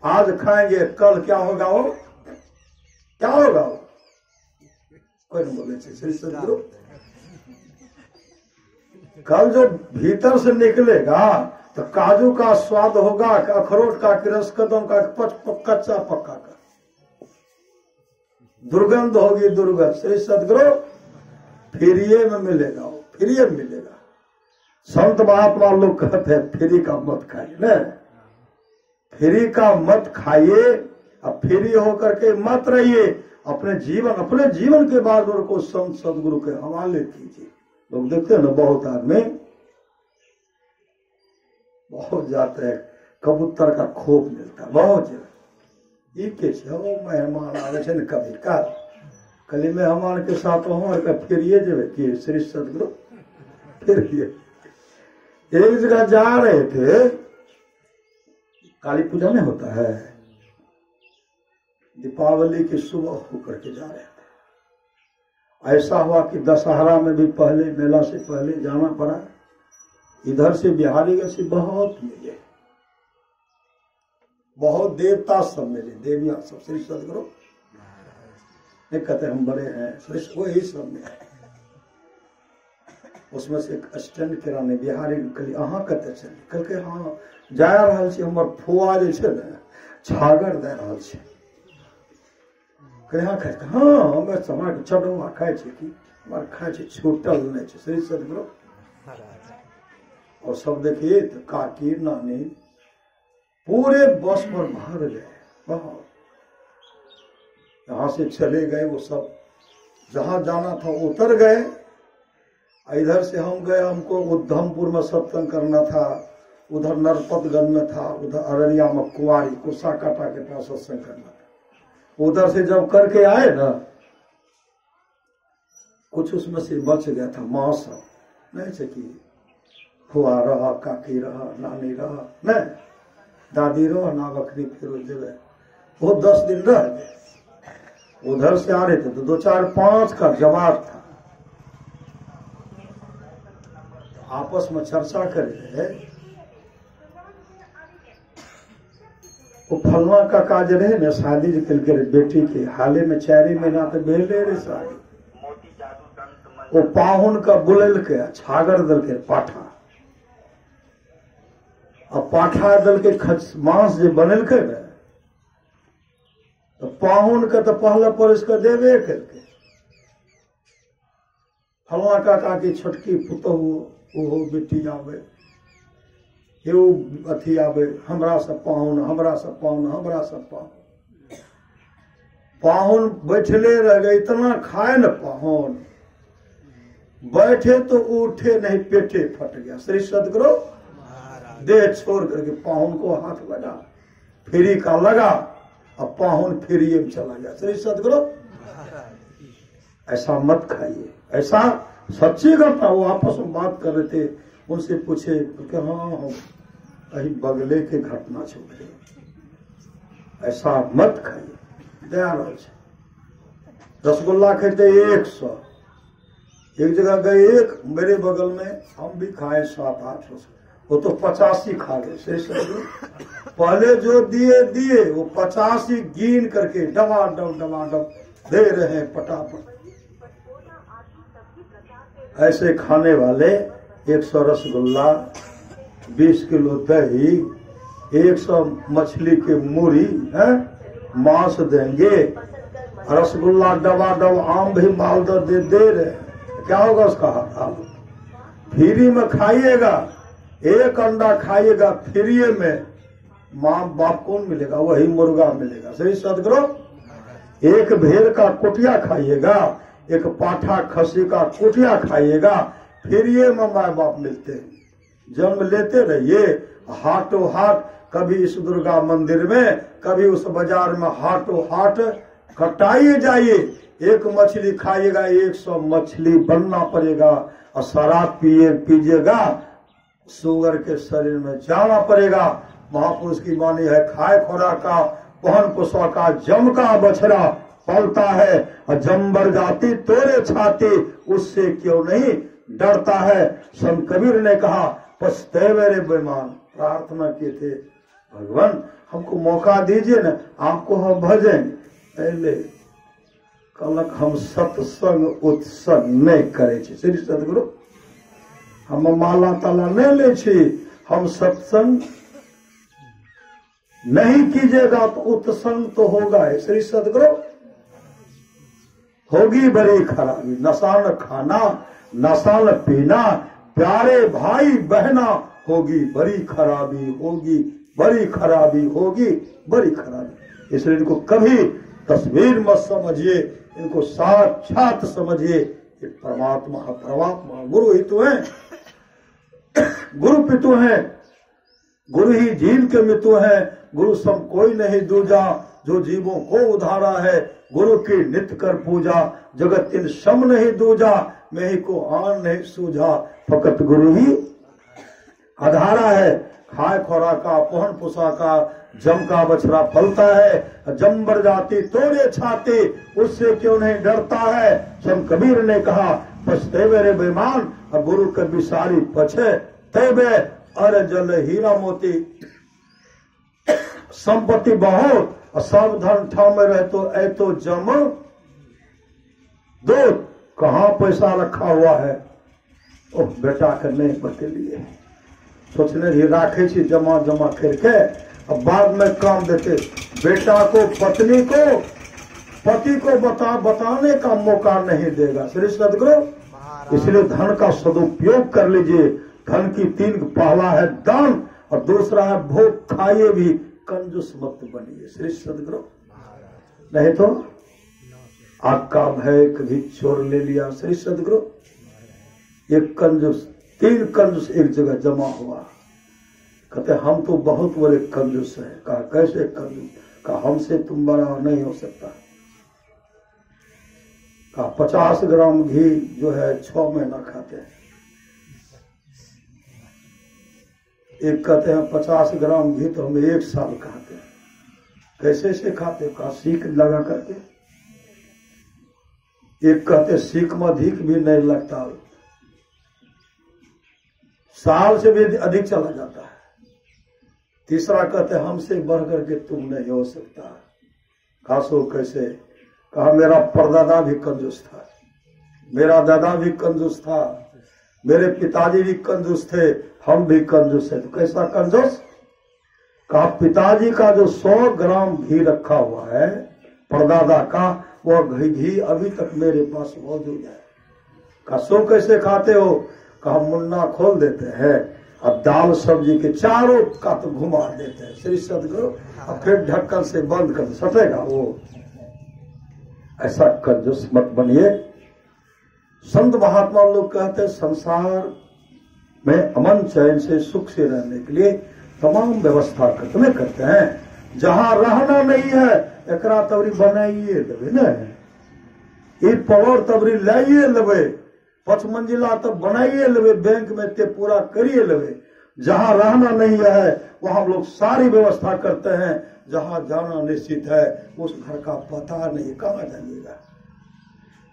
आज खाएंगे, कल क्या होगा? वो क्या होगा? वो कोई नहीं बोले। श्री सद्गुरु कल जो भीतर से निकलेगा तो काजू का स्वाद होगा, अखरोट का, रस कदम का, कच्चा पक्का का दुर्गंध होगी, दुर्गंध। श्री सद्गुरु फिरिये में मिलेगा, वो फिरिये में मिलेगा। संत महात्मा लोग कहते हैं फ्री का मत खाइए न, फ्री का मत खाइए। अब फ्री होकर के मत रहिए। अपने जीवन के बाद उनको संत सदगुरु के हवाले कीजिए। लोग देखते हैं ना, बहुत आदमी बहुत जाते हैं, कबूतर का खोप मिलता है बहुत जगह। ये मेहमान आवे छे न, कभी काल कल मेहमान के साथ फिरिए जब कि श्री सदगुरु फिरिए। एक जगह जा रहे थे, काली पूजा में होता है, दीपावली की सुबह होकर के जा रहे थे। ऐसा हुआ कि दशहरा में भी पहले, मेला से पहले जाना पड़ा। इधर से बिहारी से बहुत मिले, बहुत देवता सब मिले, देवियां सब। श्री सदगुरु नहीं कहते हम बड़े हैं, वही सब में है। उसमें से एक स्टैंड किराने बिहारी कहली अहाँ कते चली, कहलकै हाँ जा रहल छी, हमर फुआ जे छै ने छागर दे रहल छै। कहाँ खाइ छै? हाँ हमे समाज चढ़ौआ खाइ छै कि हमार खाइ छै, छूटल नहीं छै। श्री सदगुरु और सब देखिए तो काकी नानी पूरे बस पर भर गए, बहुत यहाँ से चले गए, वो सब जहां जाना था उतर गए। इधर से हम गए, हमको उधमपुर में सत्संग करना था, उधर नरपतगंज में था, उधर अररिया में कुआरी कुर्सा काटा के पास सत्संग करना था। उधर से जब करके आए ना, कुछ उसमें से बच गया था। माँ सब नहीं से कि फुआ रहा, काकी रहा, नानी रहा, नहीं दादी रहा, ना बकरी फिर देवे, वो 10 दिन रह गए। उधर से आ रहे थे तो 2 4 5 का जवाब था। आपस में चर्चा कर रहे, वो फलवा का काज रहे ना, शादी कल के बेटी के हाले में 4 महीना तो बेले रहे शादी। वो पाहुन का बुलल के छागर दल के पाठा, और पाठा दल के मांस जो बनल के ना, तो पाहुन का तो पहला परिस का देवे करके। फलवा काका की छोटकी पुतहु ओहो बेटी आवे, एगो अथी आवे, हमरा से पाहुन, हमरा से पाहुन, हमरा से पाहुन। पाहुन बैठले रह गए, इतना खाए न पाहुन, बैठे तो उठे नहीं, पेटे फट गया। श्री सदगुरु देह छोड़ करके पाहुन को हाथ लगा, फ्री का लगा, अब पाहुन फ्री में चला गया। श्री सदगुरु ऐसा मत खाइए, ऐसा सच्ची घटना। वो आपस में बात कर रहे थे, उनसे पूछे कि हाँ हम कहीं बगले के घटना छूटे, ऐसा मत खाइए। दया रसगुल्ला खाते 100, एक जगह गए, एक मेरे बगल में हम भी खाए 7 8 रसगुल्ला, वो तो 85 खा गए। पहले जो दिए वो 85 गिन करके डबाडब दे रहे हैं पटापट। ऐसे खाने वाले 100 रसगुल्ला, 20 किलो दही, 100 मछली के मूरी है, मांस देंगे, रसगुल्ला डबाडब, आम भी मालदा दे रहे, क्या होगा उसका हाल? फ्री में खाइएगा, एक अंडा खाइएगा फ्री में, माँ बाप कौन मिलेगा? वही मुर्गा मिलेगा। सही सदगुरु, एक भेड़ का कुटिया खाइएगा, एक पाठा खसी का कुटिया खाइएगा, फ्री में माँ बाप मिलते हैं। जन्म लेते रहिए हाथों हाथ, कभी इस दुर्गा मंदिर में, कभी उस बाजार में, हाथों हाथ कटाइए जाइए। एक मछली खाइएगा, 100 मछली बनना पड़ेगा, और शराब पीजिएगा, शुगर के शरीर में जाना पड़ेगा। महापुरुष की वाणी है, खाए खोरा का पहन पोषा का जम का बछड़ा पलता है, और जम्बर जाति तोरे छाती उससे क्यों नहीं डरता है। संत कबीर ने कहा पछते मेरे बेमान, प्रार्थना किए थे भगवान हमको मौका दीजिए ना, आपको हम भजेंगे। पहले कलक हम सत्संग उत्संग नहीं करे छी। श्री सदगुरु हम माला ताला नहीं ले छी, हम सत्संग नहीं कीजिएगा तो उत्संग तो होगा। श्री सदगुरु होगी बड़ी खराबी, नशा न खाना, नशा न पीना, प्यारे भाई बहना, होगी बड़ी खराबी, होगी बड़ी खराबी, होगी बड़ी खराबी। इसलिए इनको कभी तस्वीर मत समझिए, इनको साक्षात समझिए। ये परमात्मा परमात्मा गुरु ही तो है, गुरु पितु हैं, गुरु ही जीव के मितु हैं। गुरु सम कोई नहीं दूजा, जो जीवों को उधारा है। गुरु की नित्य कर पूजा, जगत इन सम नहीं दूजा, मैं ही को आन नहीं सूझा, फकत गुरु ही आधारा है। खाए खोरा का पहन पोषा का जम का बछड़ा फलता है, जम्बर जाति तोड़े छाती उससे क्यों नहीं डरता है। संत कबीर ने कहा पछते मेरे बेमान, और गुरु के विसारी पछे तेबे, अरे जल हीरा मोती संपत्ति बहुत, और सब धन ठाम में रहे तो ऐ तो जम दो कहाँ पैसा रखा हुआ है? ओह बेटा के नहीं बतेलिए, सोचने रही राखे छी जमा जमा करके, अब बाद में काम देते। बेटा को पत्नी को पति को बताने का मौका नहीं देगा श्री सदगुरु। इसलिए धन का सदुपयोग कर लीजिए। धन की तीन, पहला है दान और दूसरा है भोग, खाइए भी, कंजूस मत बनिए श्री सदगुरु। नहीं तो आग का भय कभी चोर ले लिया श्री सदगुरु। एक कंजूस, तीन कंजूस एक जगह जमा हुआ, कहते हम तो बहुत बड़े कंजूस हैं। कहा कैसे कंजूस? कहा हमसे तुम बड़ा नहीं हो सकता। कहा 50 ग्राम घी जो है 6 महीना खाते हैं। एक कहते हैं 50 ग्राम घी तो हम 1 साल खाते हैं। कैसे से खाते? कहा सीख लगा करके। एक कहते सीख में अधिक भी नहीं लगता, साल से भी अधिक चला जाता है। तीसरा कहते हमसे बढ़ करके तुम नहीं हो सकता। कहा सो कैसे? कहा मेरा परदादा भी कंजूस था, मेरा दादा भी कंजूस था, मेरे पिताजी भी कंजूस थे, हम भी कंजूस है। तो कैसा कंजूस? कहा पिताजी का जो 100 ग्राम घी रखा हुआ है परदादा का, वह घी अभी तक मेरे पास मौजूद है। कहा सो कैसे खाते हो? कहा मुन्ना खोल देते हैं अब दाल सब्जी के चारों का तो घुमा देते हैं श्री सदगुरु, और फिर ढक्कन से बंद कर सटेगा वो। ऐसा कंजूस मत बनिए। संत महात्मा लोग कहते हैं संसार में अमन चैन से सुख से रहने के लिए तमाम व्यवस्था करते हैं। जहां रहना नहीं है एकरा तबरी बनाइए लेबे न, ई पवर तबरी लाइए लेबे, 5 मंजिला तब बनाइए लेबे, बैंक में ते पूरा करिए लेबे। जहां रहना नहीं है वहां हम लोग सारी व्यवस्था करते हैं। जहां जाना निश्चित है उस घर का पता नहीं, कहां जाइएगा।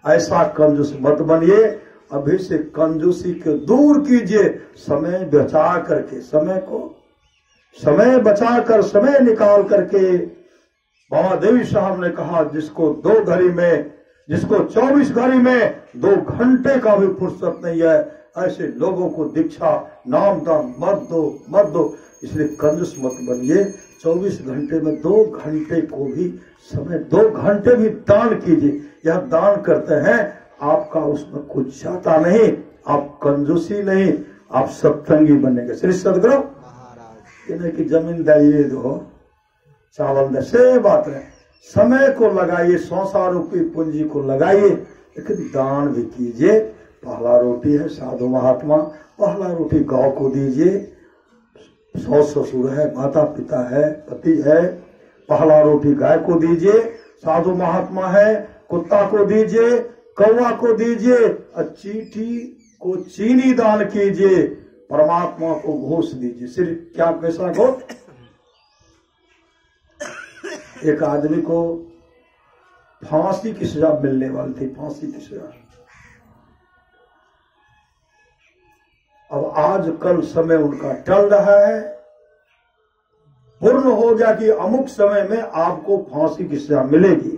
ऐसा कंजूस मत बनिए। अभी से कंजूसी को दूर कीजिए। समय बचा करके, समय बचाकर, समय निकाल करके। बाबा देवी साहब ने कहा जिसको 2 घड़ी में, जिसको 24 घड़ी में 2 घंटे का भी फुर्सत नहीं है, ऐसे लोगों को दीक्षा नाम दान मत दो। इसलिए कंजूस मत बनिए। 24 घंटे में 2 घंटे को भी समय, 2 घंटे भी दान कीजिए। यह दान करते हैं, आपका उसमें कुछ जाता नहीं, आप कंजूसी नहीं, आप सत्संगी बनेंगे श्री सदगुरु। इन्हें की जमीन दाइए दो, चावल दे, से बात है। समय को लगाइए, 100 रुपये पूंजी को लगाइए, लेकिन दान भी कीजिए। पहला रोटी है साधु महात्मा, पहला रोटी गांव को दीजिए। 100 ससुर है, माता पिता है, पति है, पहला रोटी गाय को दीजिए। साधु महात्मा है, कुत्ता को दीजिए, कौवा को दीजिए, और चींटी को चीनी दान कीजिए। परमात्मा को घूस दीजिए। सिर्फ क्या पैसा घूस? एक आदमी को फांसी की सजा मिलने वाली थी, फांसी की सजा। अब आज कल समय उनका टल रहा है, पूर्ण हो गया कि अमुक समय में आपको फांसी की सजा मिलेगी,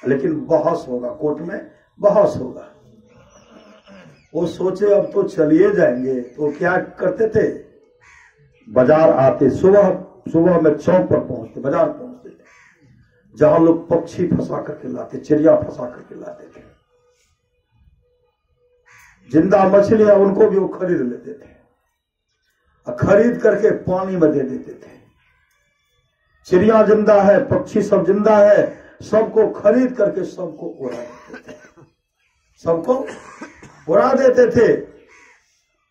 लेकिन बहस होगा, कोर्ट में बहस होगा। वो सोचे अब तो चलिए जाएंगे, तो क्या करते थे? बाजार आते, सुबह में चौक पर पहुंचते, बाजार पहुंचते थे, जहां लोग पक्षी फंसा करके लाते, चिड़िया फंसा करके लाते थे, जिंदा मछलियां उनको भी वो खरीद लेते थे, और खरीद करके पानी में दे देते थे। चिड़िया जिंदा है, पक्षी सब जिंदा है, सबको खरीद करके सबको उड़ा देते थे, सबको उड़ा देते थे।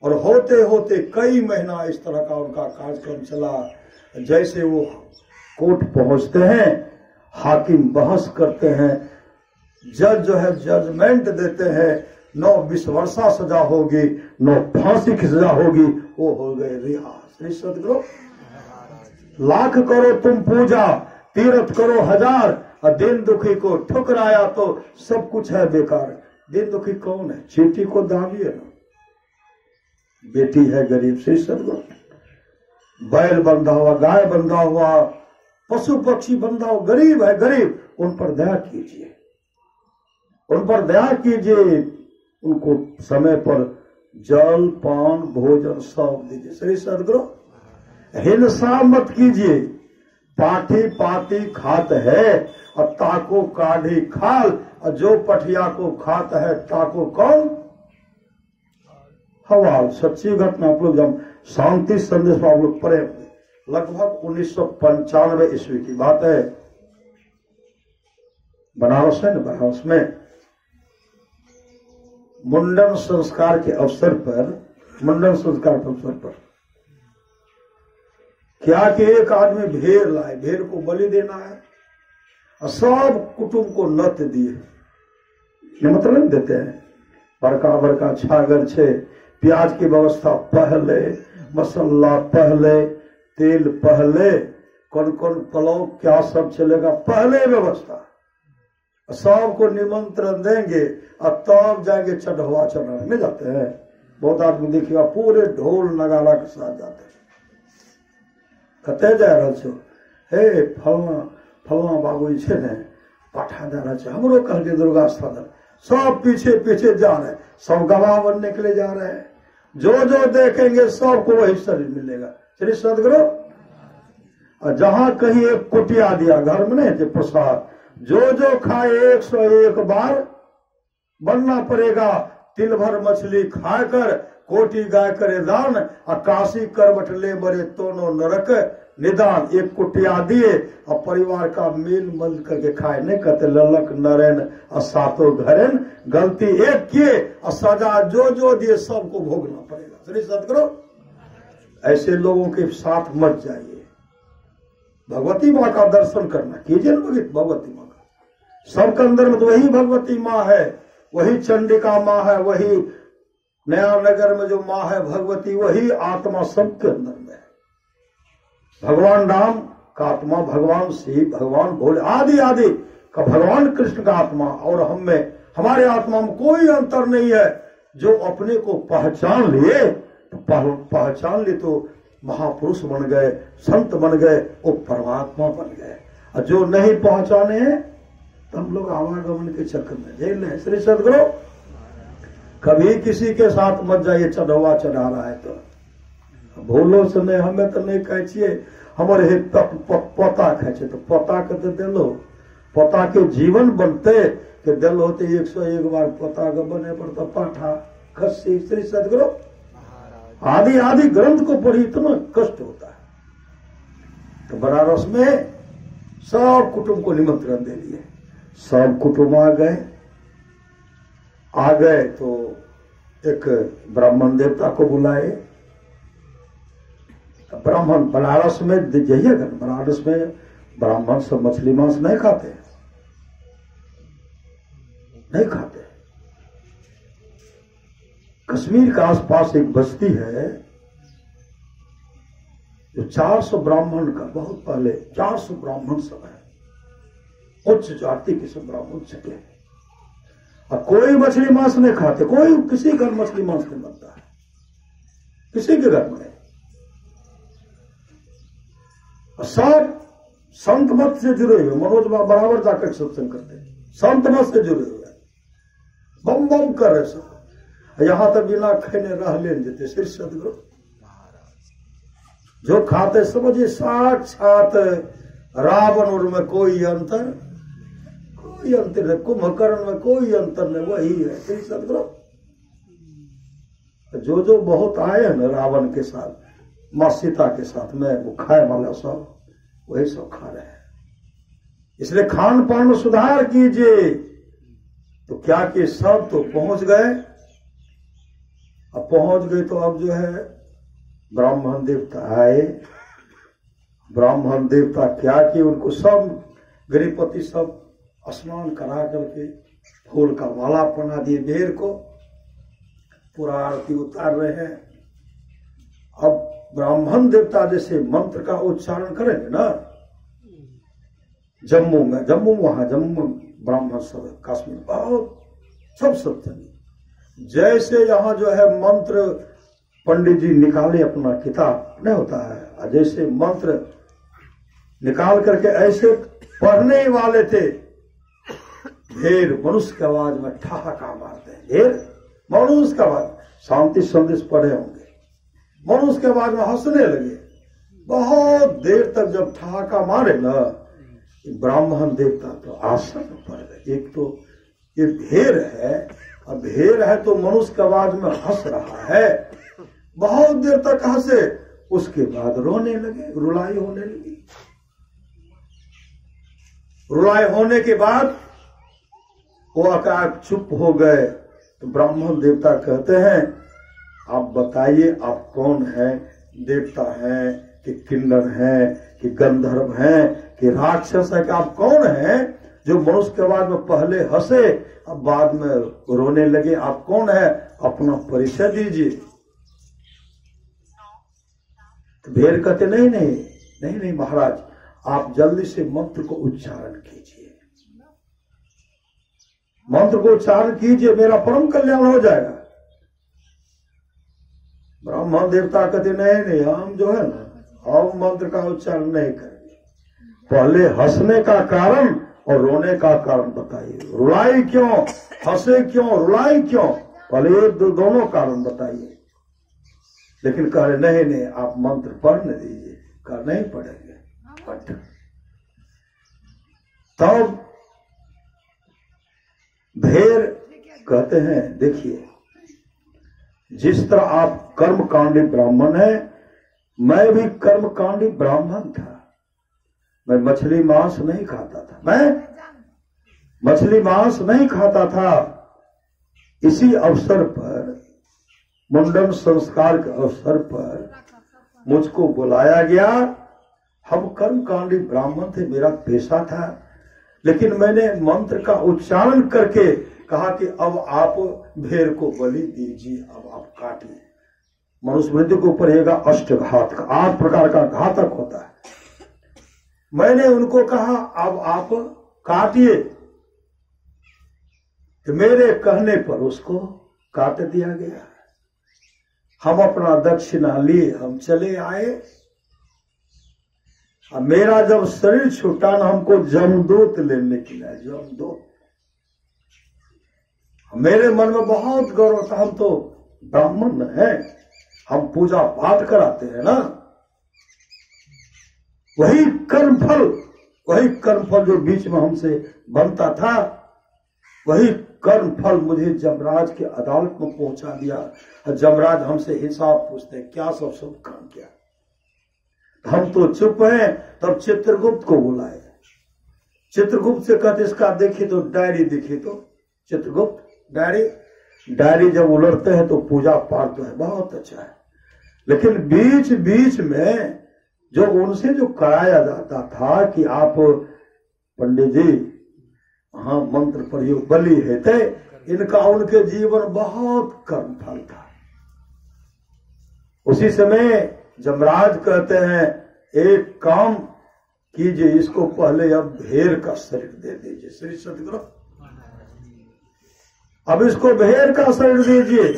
और होते होते कई महीना इस तरह का उनका कार्यक्रम चला। जैसे वो कोर्ट पहुंचते हैं, हाकिम बहस करते हैं, जज जो है जजमेंट देते हैं, 9-20 वर्षा सजा होगी, 9 फांसी की सजा होगी, वो हो गए रिहा। श्री सदगुरु। लाख करो तुम पूजा, तीर्थ करो 1000, और दिन दुखी को ठुकराया तो सब कुछ है बेकार। दिन दुखी कौन है? चींटी को दाबिए ना, बेटी है गरीब। श्री सदगुरु। बैल बंधा हुआ, गाय बंधा हुआ, पशु पक्षी बंधा हुआ, गरीब है, गरीब, उन पर दया कीजिए, उन पर दया कीजिए, उनको समय पर जल पान भोजन सब दीजिए। श्री सदगुरु हिंसा मत कीजिए। पाठी पाती खात है और ताको काढ़ी खाल, और जो पठिया को खात है ताको कौन हवाल। सच्ची घटना आप लोग जब शांति संदेश आप लोग पढ़े, लगभग 1995 ईस्वी की बात है। बनारस है ना, बनारस में मुंडन संस्कार के अवसर पर क्या कि एक आदमी भेड़ लाए, भेड़ को बलि देना है और सब कुटुंब को नत दिए। निमंत्रण देते हैं, बड़का बड़का छागर छे, प्याज की व्यवस्था पहले, मसाला पहले, तेल पहले, कौन कौन पुलाव क्या सब चलेगा पहले व्यवस्था, सबको निमंत्रण देंगे और तब जाएंगे चढ़वा चढ़ाने में जाते हैं। बहुत आदमी देखिएगा पूरे ढोल नगाड़ा के साथ जाते हैं। कते जा रहे छो, हे फलना फलना बाबू छे ने पाठा जा रहे छे, हमरो कह के दुर्गा स्थान, सब पीछे पीछे जा रहे हैं, सब गवाह बनने के लिए जा रहे हैं। जो जो देखेंगे सबको वही शरीर मिलेगा। श्री सदगुरु और जहां कहीं एक कुटिया दिया, घर में नहीं थे प्रसाद, जो जो खाए 101 बार बनना पड़ेगा। तिल भर मछली खाकर कोटि गाय करे दान, अकाशी करवट ले मरे दोनों नरक निदान। एक कुटिया दिए और परिवार का मेल मल करके खाए, नहीं कहते ललक नरेन और सातों घरेन, गलती एक किए और सजा जो जो दिए सबको भोगना पड़ेगा। श्री सदगुरु ऐसे लोगों के साथ मत जाइए। भगवती माँ का दर्शन करना कीजिए ना, भगवती माँ का सबके अंदर में तो वही भगवती माँ है, वही चंडिका माँ है, वही नया नगर में जो माँ है भगवती, वही आत्मा सबके अंदर में है। भगवान राम का आत्मा, भगवान शिव, भगवान भोले आदि आदि का भगवान कृष्ण का आत्मा, और हम में हमारे आत्मा में कोई अंतर नहीं है। जो अपने को पहचान लिए तो पहचान लिए तो महापुरुष बन गए, संत बन गए, वो परमात्मा बन गए। और जो नहीं पहचाने हैं तो हम लोग आवागमन के चक्कर में जेल है। श्री सदगुरु कभी किसी के साथ मत जाइए, चढ़वा चढ़ा रहा है तो भूलो से नहीं, हमें तो नहीं कहे छिए हमारे हे पोता खाए तो पोता के तो दिलो, पोता के जीवन बनते कि दिल होते 101 बार पोता के बने पर तो पाठा खस्सी। श्री सदगुरु आदि आदि ग्रंथ को पढ़ी इतना कष्ट होता है। तो बनारस में सब कुटुंब को निमंत्रण दे दिए, सब कुटुंब आ गए तो एक ब्राह्मण देवता को बुलाए। ब्राह्मण बनारस में जाइएगा, बनारस में ब्राह्मण सब मछली मांस नहीं खाते, नहीं खाते। कश्मीर के आसपास एक बस्ती है जो 400 ब्राह्मण का, बहुत पहले 400 ब्राह्मण सब है, उच्च जाति के सब ब्राह्मण चके, और कोई मछली मांस नहीं खाते, कोई किसी घर मछली मांस नहीं बनता है, किसी के घर में नहीं। सब संत मत से जुड़े हुए, मनोज बराबर जाकर सत्संग करते हैं, संत मत से जुड़े हुए, बम बम कर रहे सब, यहां तक बिना खाने रह ले देते। श्री सदगुरु जो खाते समझिए साक्षात रावण और में कोई अंतर नहीं, कुंभकर्ण में कोई अंतर नहीं, वही है। श्री सदगुरु जो जो बहुत आए हैं ना रावण के साथ, मां सीता के साथ में, वो खाए वाला सब वही सब खा रहे हैं। इसलिए खान पान में सुधार कीजिए। तो क्या कि सब तो पहुंच गए, अब पहुंच गए तो अब जो है ब्राह्मण देवता आए। ब्राह्मण देवता क्या कि उनको सब गृहपति सब स्नान करा करके फूल का माला पहना दिए, बेर को पूरा आरती उतार रहे हैं। अब ब्राह्मण देवता जैसे मंत्र का उच्चारण करेंगे ना, जम्मू ब्राह्मण सब है, कश्मीर बहुत सब सत्संगी, जैसे यहाँ जो है मंत्र पंडित जी निकाले अपना किताब नहीं होता है, जैसे मंत्र निकाल करके ऐसे पढ़ने वाले थे, ढेर मनुष्य की आवाज में ठहाका मारते हैं। ढेर मनुष्य की आवाज, शांति संदेश पढ़े होंगे, मनुष्य की आवाज में हंसने लगे। बहुत देर तक जब ठहाका मारे ना, ब्राह्मण देवता तो आसन पड़ गए। एक तो ये ढेर है, अब ढेर है तो मनुष्य की आवाज में हंस रहा है, बहुत देर तक हंसे, उसके बाद रोने लगे, रुलाई होने लगी। रुलाई होने के बाद वो अकाक चुप हो गए। तो ब्राह्मण देवता कहते हैं, आप बताइए आप कौन हैं, देवता हैं कि किन्नर हैं कि गंधर्व हैं कि राक्षस है, कि आप कौन हैं जो मनुष्य के आवाज में पहले हंसे अब बाद में रोने लगे, आप कौन है, अपना परिचय दीजिए। तो भेड़ कहते नहीं नहीं नहीं नहीं महाराज, आप जल्दी से मंत्र को उच्चारण कीजिए, मंत्र को उच्चारण कीजिए, मेरा परम कल्याण हो जाएगा। ब्राह्मण देवता कहते नहीं नहीं, हम जो है ना, हम मंत्र का उच्चारण नहीं करेंगे, पहले हंसने का कारण और रोने का कारण बताइए, रुलाई क्यों, हंसे क्यों, रुलाई क्यों, पहले ये दोनों कारण बताइए। लेकिन कह रहे नहीं नहीं, आप मंत्र पढ़ने दीजिए। कहा नहीं पढ़ेंगे, पढ़। तब भेड़ कहते हैं, देखिए जिस तरह आप कर्मकांडी ब्राह्मण हैं, मैं भी कर्मकांडी ब्राह्मण था। मैं मछली मांस नहीं खाता था, मैं मछली मांस नहीं खाता था। इसी अवसर पर, मुंडन संस्कार के अवसर पर मुझको बुलाया गया। हम कर्मकांडी ब्राह्मण थे, मेरा पेशा था, लेकिन मैंने मंत्र का उच्चारण करके कहा कि अब आप भेड़ को बलि दीजिए, अब आप काटिए। मनुष्य मृत्यु के ऊपर रहेगा अष्टघात का, 8 प्रकार का घातक होता है। मैंने उनको कहा अब आप काटिए, तो मेरे कहने पर उसको काट दिया गया। हम अपना दक्षिणा लिए, हम चले आए। अब मेरा जब शरीर छूटा ना, हमको जमदूत लेने के लिए, जमदूत। मेरे मन में बहुत गौरव था, हम तो ब्राह्मण हैं, हम पूजा पाठ कराते हैं ना। वही कर्मफल जो बीच में हमसे बनता था, वही कर्मफल मुझे जमराज के अदालत में पहुंचा दिया। और जमराज हमसे हिसाब पूछते हैं, क्या सब काम किया। हम तो चुप हैं। तब चित्रगुप्त को बुलाए। चित्रगुप्त से कहते, इसका देखिए तो डायरी देखिए तो। चित्रगुप्त डायरी जब उलटते हैं तो पूजा पाठ तो है, बहुत अच्छा है, लेकिन बीच बीच में जो उनसे जो कराया जाता था कि आप पंडित जी हाँ मंत्र प्रयोग बलि है थे, इनका उनके जीवन बहुत कर्मफल था। उसी समय जमराज कहते हैं, एक काम कीजिए, इसको पहले अब भेड़ का शरीर दे दीजिए। श्री सतगुरु, अब इसको भेड़ का शरीर दीजिए।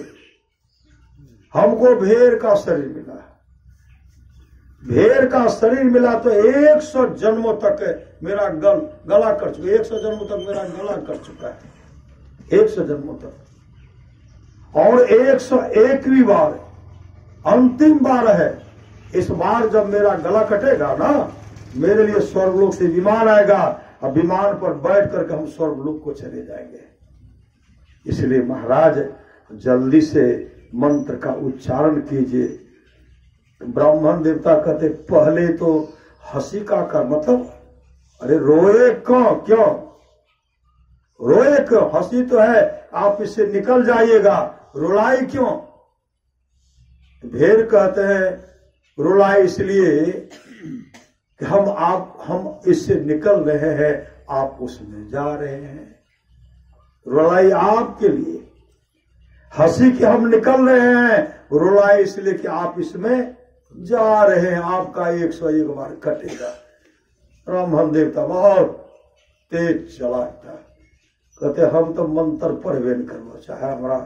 हमको भेड़ का शरीर मिला, भेड़ का शरीर मिला तो 100 जन्मों तक मेरा गला कर चुका, 100 जन्मों तक मेरा गला कर चुका है, 100 जन्मों तक। और 101वीं बार, अंतिम बार है। इस बार जब मेरा गला कटेगा ना, मेरे लिए स्वर्गलोक से विमान आएगा, और विमान पर बैठ करके हम स्वर्गलोक को चले जाएंगे। इसलिए महाराज जल्दी से मंत्र का उच्चारण कीजिए। ब्राह्मण देवता कहते, पहले तो हंसी का कर, मतलब अरे रोए क्यों रोए क्यों, हंसी तो है, आप इससे निकल जाइएगा, रुलाई क्यों। भेड़ कहते हैं, रुलाई इसलिए कि हम इससे निकल रहे हैं, आप उसमें जा रहे हैं। रुलाई आपके लिए, हंसी कि हम निकल रहे हैं, रुलाई इसलिए कि आप इसमें जा रहे हैं, आपका 101 बार कटेगा। ब्राह्मण देवता बहुत तेज चलाता, कहते हम तो मंत्र पढ़बे नहीं करना, चाहे हमारा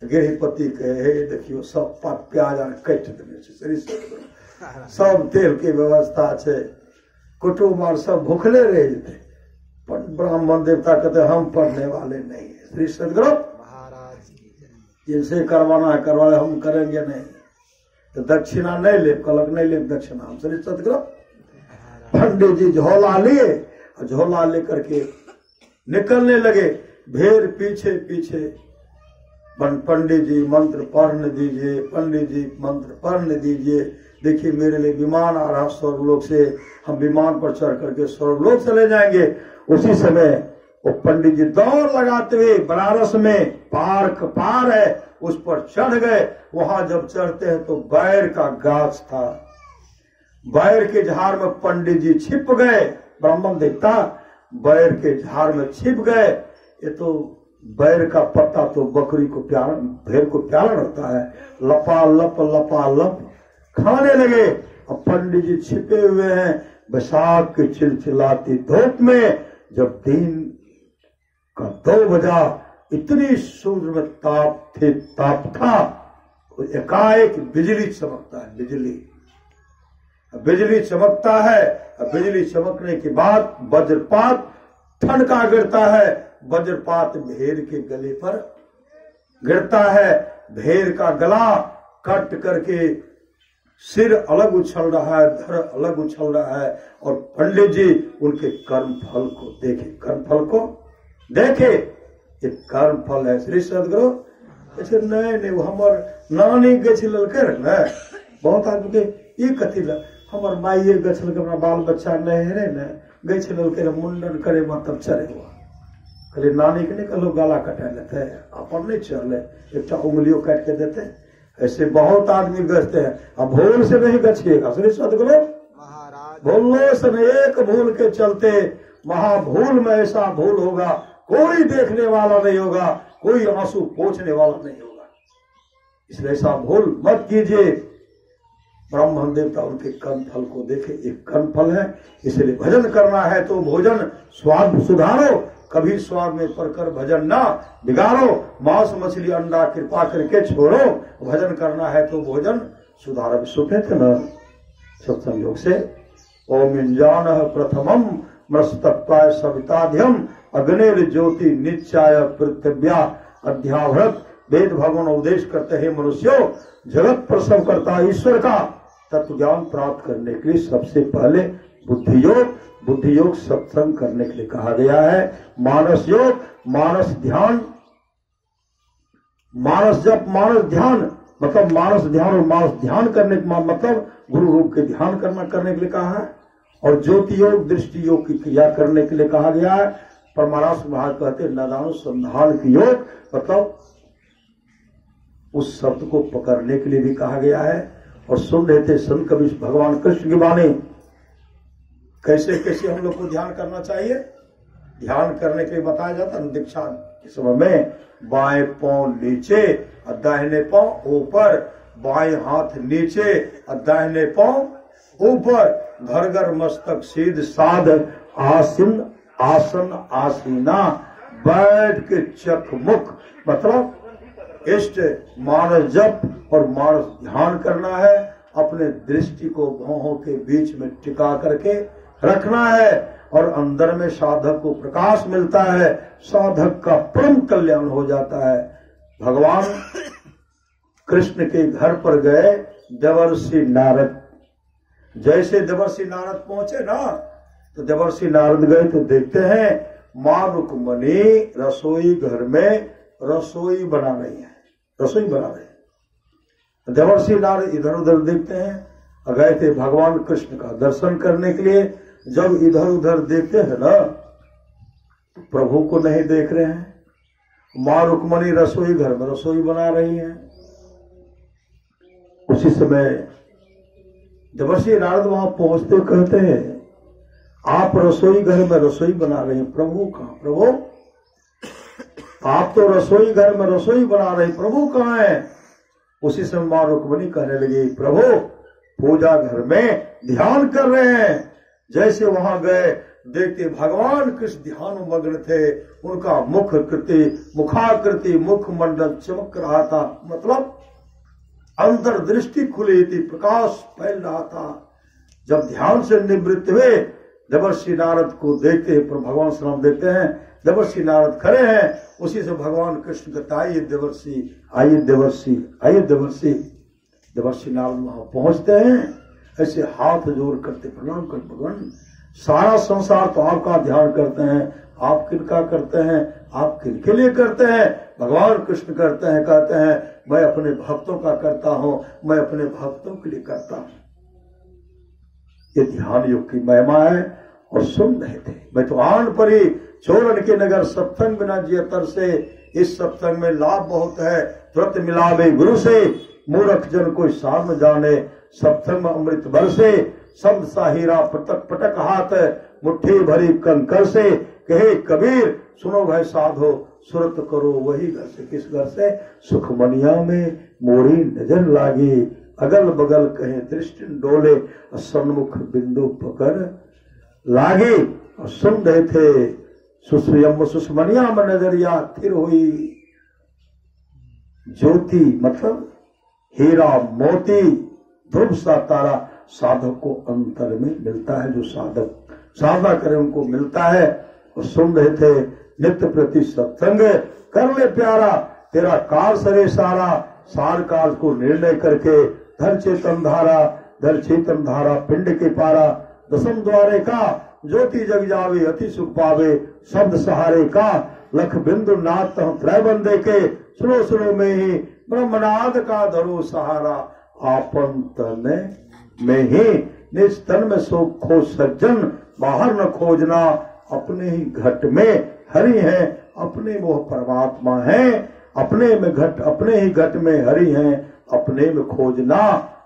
गृहपति कहे देखियो सब प्याज आर कटि देने छै, सब तेल के व्यवस्था छै, कुटुम्ब आर सब भूखले रह जेतै, ब्राह्मण देवता कहते हम पढ़ने वाले नहीं है। श्री सदगुरु महाराज की जय। जिनसे करवाना है करवा, हम करेंगे नहीं। तो दक्षिणा नहीं ले, कलक नहीं ले दक्षिणा। हम श्री सदगुरु पंडित जी झोला लिए और झोला लेकर के निकलने लगे। भेड़ पीछे पीछे। पंडित जी मंत्र पढ़ने दीजिए, पंडित जी मंत्र पढ़ने दीजिए। देखिए मेरे लिए विमान आ रहा स्वर्गलोक से, हम विमान पर चढ़ करके स्वर्गलोक चले जाएंगे। उसी समय वो पंडित जी दौड़ लगाते हुए बनारस में पार है उस पर चढ़ गए। वहां जब चढ़ते हैं तो बैर का गाछ था। बैर के झाड़ में पंडित जी छिप गए। ब्राह्मण देवता बैर के झाड़ में छिप गए। ये तो बैर का पत्ता तो बकरी को प्यारा, भेड़ को प्यारा रहता है। लपा लप खाने लगे। अब पंडित जी छिपे हुए हैं बैसाख की चिलचिलाती धूप में। जब दिन का 2 बजा, इतनी सूर्य में ताप था, तो एकाएक बिजली चमकता है। बिजली चमकता है। बिजली चमकने के बाद वज्रपात ठनका गिरता है। वज्रपात भेड़ के गले पर गिरता है। भेड़ का गला कट करके सिर अलग उछल रहा है, धड़ अलग उछल रहा है। और पंडित जी उनके कर्म फल को देखे। ये कर्म फल है। श्री सदगुरु ऐसे नहीं वो हमार नानी गलकर न बहुत आदमी के ये कथी ल हमार माइये गछल के अपना बाल बच्चा नहीं है न गए मुंडन करे मतलब चरे हुआ कहले नानी के नहीं कहलो गाला कटा लेते अपन नहीं चल एक उंगलियों काट के देते। ऐसे बहुत आदमी गछते हैं। अब भूल से नहीं गछिएगा। श्री सदगुरु महाराज भूलने से एक भूल के चलते महाभूल में ऐसा भूल होगा, कोई देखने वाला नहीं होगा, कोई आंसू पोंछने वाला नहीं होगा। इसलिए ऐसा भूल मत कीजिए। ब्राह्मण देवता उनके कर्म फल को देखे। एक कर्म फल है, इसलिए भजन करना है तो भोजन स्वाद सुधारो, कभी स्वाद में पड़कर भजन ना बिगाड़ो। मांस मछली अंडा कृपा करके छोड़ो। भजन करना है तो भोजन सुधारो। सुखे थे न सत्संग से। ओम इंजान प्रथमम मृतत्वाय सविताध्यम अग्निर ज्योति नित्याय पृथ्व्या अध्यावृत। वेद भगवान उपदेश करते हैं मनुष्यों, जगत प्रसव करता ईश्वर का तत्व ज्ञान प्राप्त करने के लिए सबसे पहले बुद्धि योग सत्संग करने के लिए कहा गया है। मानस योग, मानस ध्यान, मानस जप, मानस ध्यान मतलब मानस ध्यान और मानस ध्यान करने का मतलब गुरु रूप के ध्यान करने के लिए कहा है। और ज्योति योग, दृष्टि योग की क्रिया करने के लिए कहा गया है। परमानस महाराज कहते नदानुसंधान की योग मतलब उस शब्द को पकड़ने के लिए भी कहा गया है। और सुन रहे थे संत कबीर भगवान कृष्ण की वाणी। कैसे कैसे हम लोग को ध्यान करना चाहिए। ध्यान करने के लिए बताया जाता है दीक्षा के समय में बाएं पांव नीचे और दाहिने पांव ऊपर, बाएं हाथ नीचे और दाहिने पांव ऊपर, घरगर मस्तक सीध साध आसन आसीना, बैठ के चकमुख मतलब इष्ट मानस जप और मानस ध्यान करना है। अपने दृष्टि को भौहों के बीच में टिका करके रखना है और अंदर में साधक को प्रकाश मिलता है। साधक का परम कल्याण हो जाता है। भगवान कृष्ण के घर पर गए देवर्षि नारद। जैसे देवर्षि नारद पहुंचे ना तो देवर्षि नारद गए तो देखते हैं मां रुक्मणी रसोई घर में रसोई बना रही है। देवर्षि नारद इधर उधर देखते हैं। गए थे भगवान कृष्ण का दर्शन करने के लिए। जब इधर उधर देखते हैं ना तो प्रभु को नहीं देख रहे हैं। मां रुक्मणी रसोई घर में रसोई बना रही है। उसी समय देवर्षि नारद वहां पहुंचते कहते हैं आप रसोई घर में रसोई बना रहे हैं, प्रभु कहाँ? प्रभु आप तो रसोई घर में रसोई बना रहे, प्रभु कहाँ है? उसी समय मां रुक्मणी कहने लगी प्रभु पूजा घर में ध्यान कर रहे हैं। जैसे वहां गए देखते भगवान कृष्ण ध्यान मग्न थे। उनका मुखाकृति मुखमंडल चमक रहा था, मतलब अंतर दृष्टि खुली थी, प्रकाश फैल रहा था। जब ध्यान से निवृत्त हुए देवर्षि नारद को देखते हैं, पर भगवान श्री राम देखते हैं देवर्षि नारद खड़े हैं, उसी से भगवान कृष्ण कहते आइए देवर्षि, आइए देवर्षि, आइए देवर्षि। देवर्षि नारद वहां पहुंचते हैं, ऐसे हाथ जोड़ करते प्रणाम कर, भगवान सारा संसार तो आपका ध्यान करते हैं, आप किनका करते हैं, आप किनके लिए करते हैं? भगवान कृष्ण करते हैं, कहते हैं मैं अपने भक्तों का करता हूं, मैं अपने भक्तों के लिए करता हूं। ये ध्यान योग की महिमा है। और सुन रहे थे, मैं तो आन परी चोरन के नगर सत्संग बिना जिया तर से, इस सत्संग में लाभ बहुत है, तुरंत मिलावे गुरु से, मूर्ख जन कोई सार न जाने, सत्संग में अमृत बरसे, शब्द सा हीरा पटक पटक हाथ, मुट्ठी भरी कंकर से, कहे कबीर सुनो भाई साधो, सुरत करो वही घर से। किस घर से? सुखमनिया में मोरी नजर लागी, अगल बगल कहे दृष्टि डोले, सन्मुख बिंदु पकड़ लागे। और सुन रहे थे सुषमनिया में नजरिया थिर हुई, ज्योति मतलब हीरा मोती ध्रुव सा तारा साधक को अंतर में मिलता है, जो साधक साधना करे उनको मिलता है। और सुन रहे थे नित्य प्रति सत्संग कर ले प्यारा, तेरा काल सरे सारा, सार काल को निर्णय करके धर चेतन धारा पिंड के पारा, दसम द्वारे का ज्योति जग जावे, अति सुख पावे शब्द सहारे का, लख बिंदु नाथ त्रय बंदे के, सुनो सुनो में ही ब्रह्मनाद का धरो सहारा, आपन तन में ही निज तन में सो खो सज्जन, बाहर न खोजना, अपने ही घट में हरि है, अपने वो परमात्मा है, अपने ही घट में हरि है, अपने में खोजना,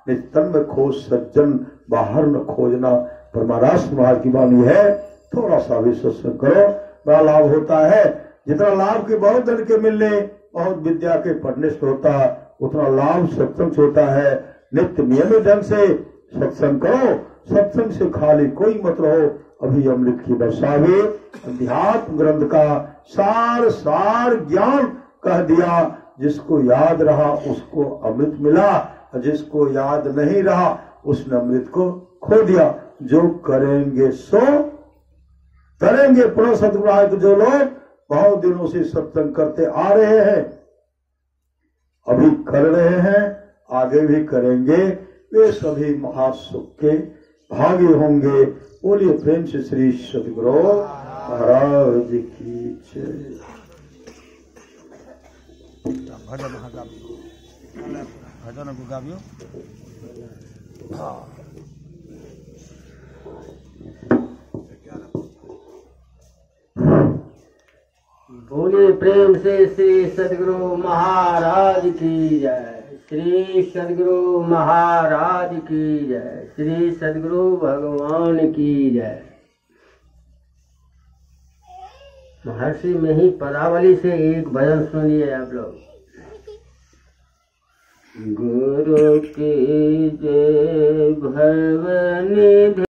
निज तन में खो सज्जन, बाहर न खोजना। परमाराष्ट्र महाराज की वाणी है, थोड़ा सा भी सत्संग करो, बड़ा लाभ होता है। जितना लाभ के बहुत धन के मिलने, बहुत विद्या के पढ़ने से होता, उतना लाभ सत्संग से होता है। नित्य नियमित ढंग से सत्संग करो, सत्संग से खाली कोई मत रहो। अभी अमृत की वर्षा हुई, अध्यात्म ग्रंथ का सार ज्ञान कह दिया, जिसको याद रहा उसको अमृत मिला, और जिसको याद नहीं रहा उसने अमृत को खो दिया। जो करेंगे सो करेंगे। पुनः सदगुरु जो लोग बहुत दिनों से सत्संग करते आ रहे हैं, अभी कर रहे हैं, आगे भी करेंगे, वे सभी महासुख के भागी होंगे। बोलिए प्रेम से श्री सदगुरु महाराज की जय। भजन को गाबियो। बोलिए प्रेम से श्री सदगुरु महाराज की जय, श्री सदगुरु महाराज की जय, श्री सदगुरु भगवान की जय। महर्षि में ही पदावली से एक भजन सुनिए आप लोग। गुरु की जय भवनिधि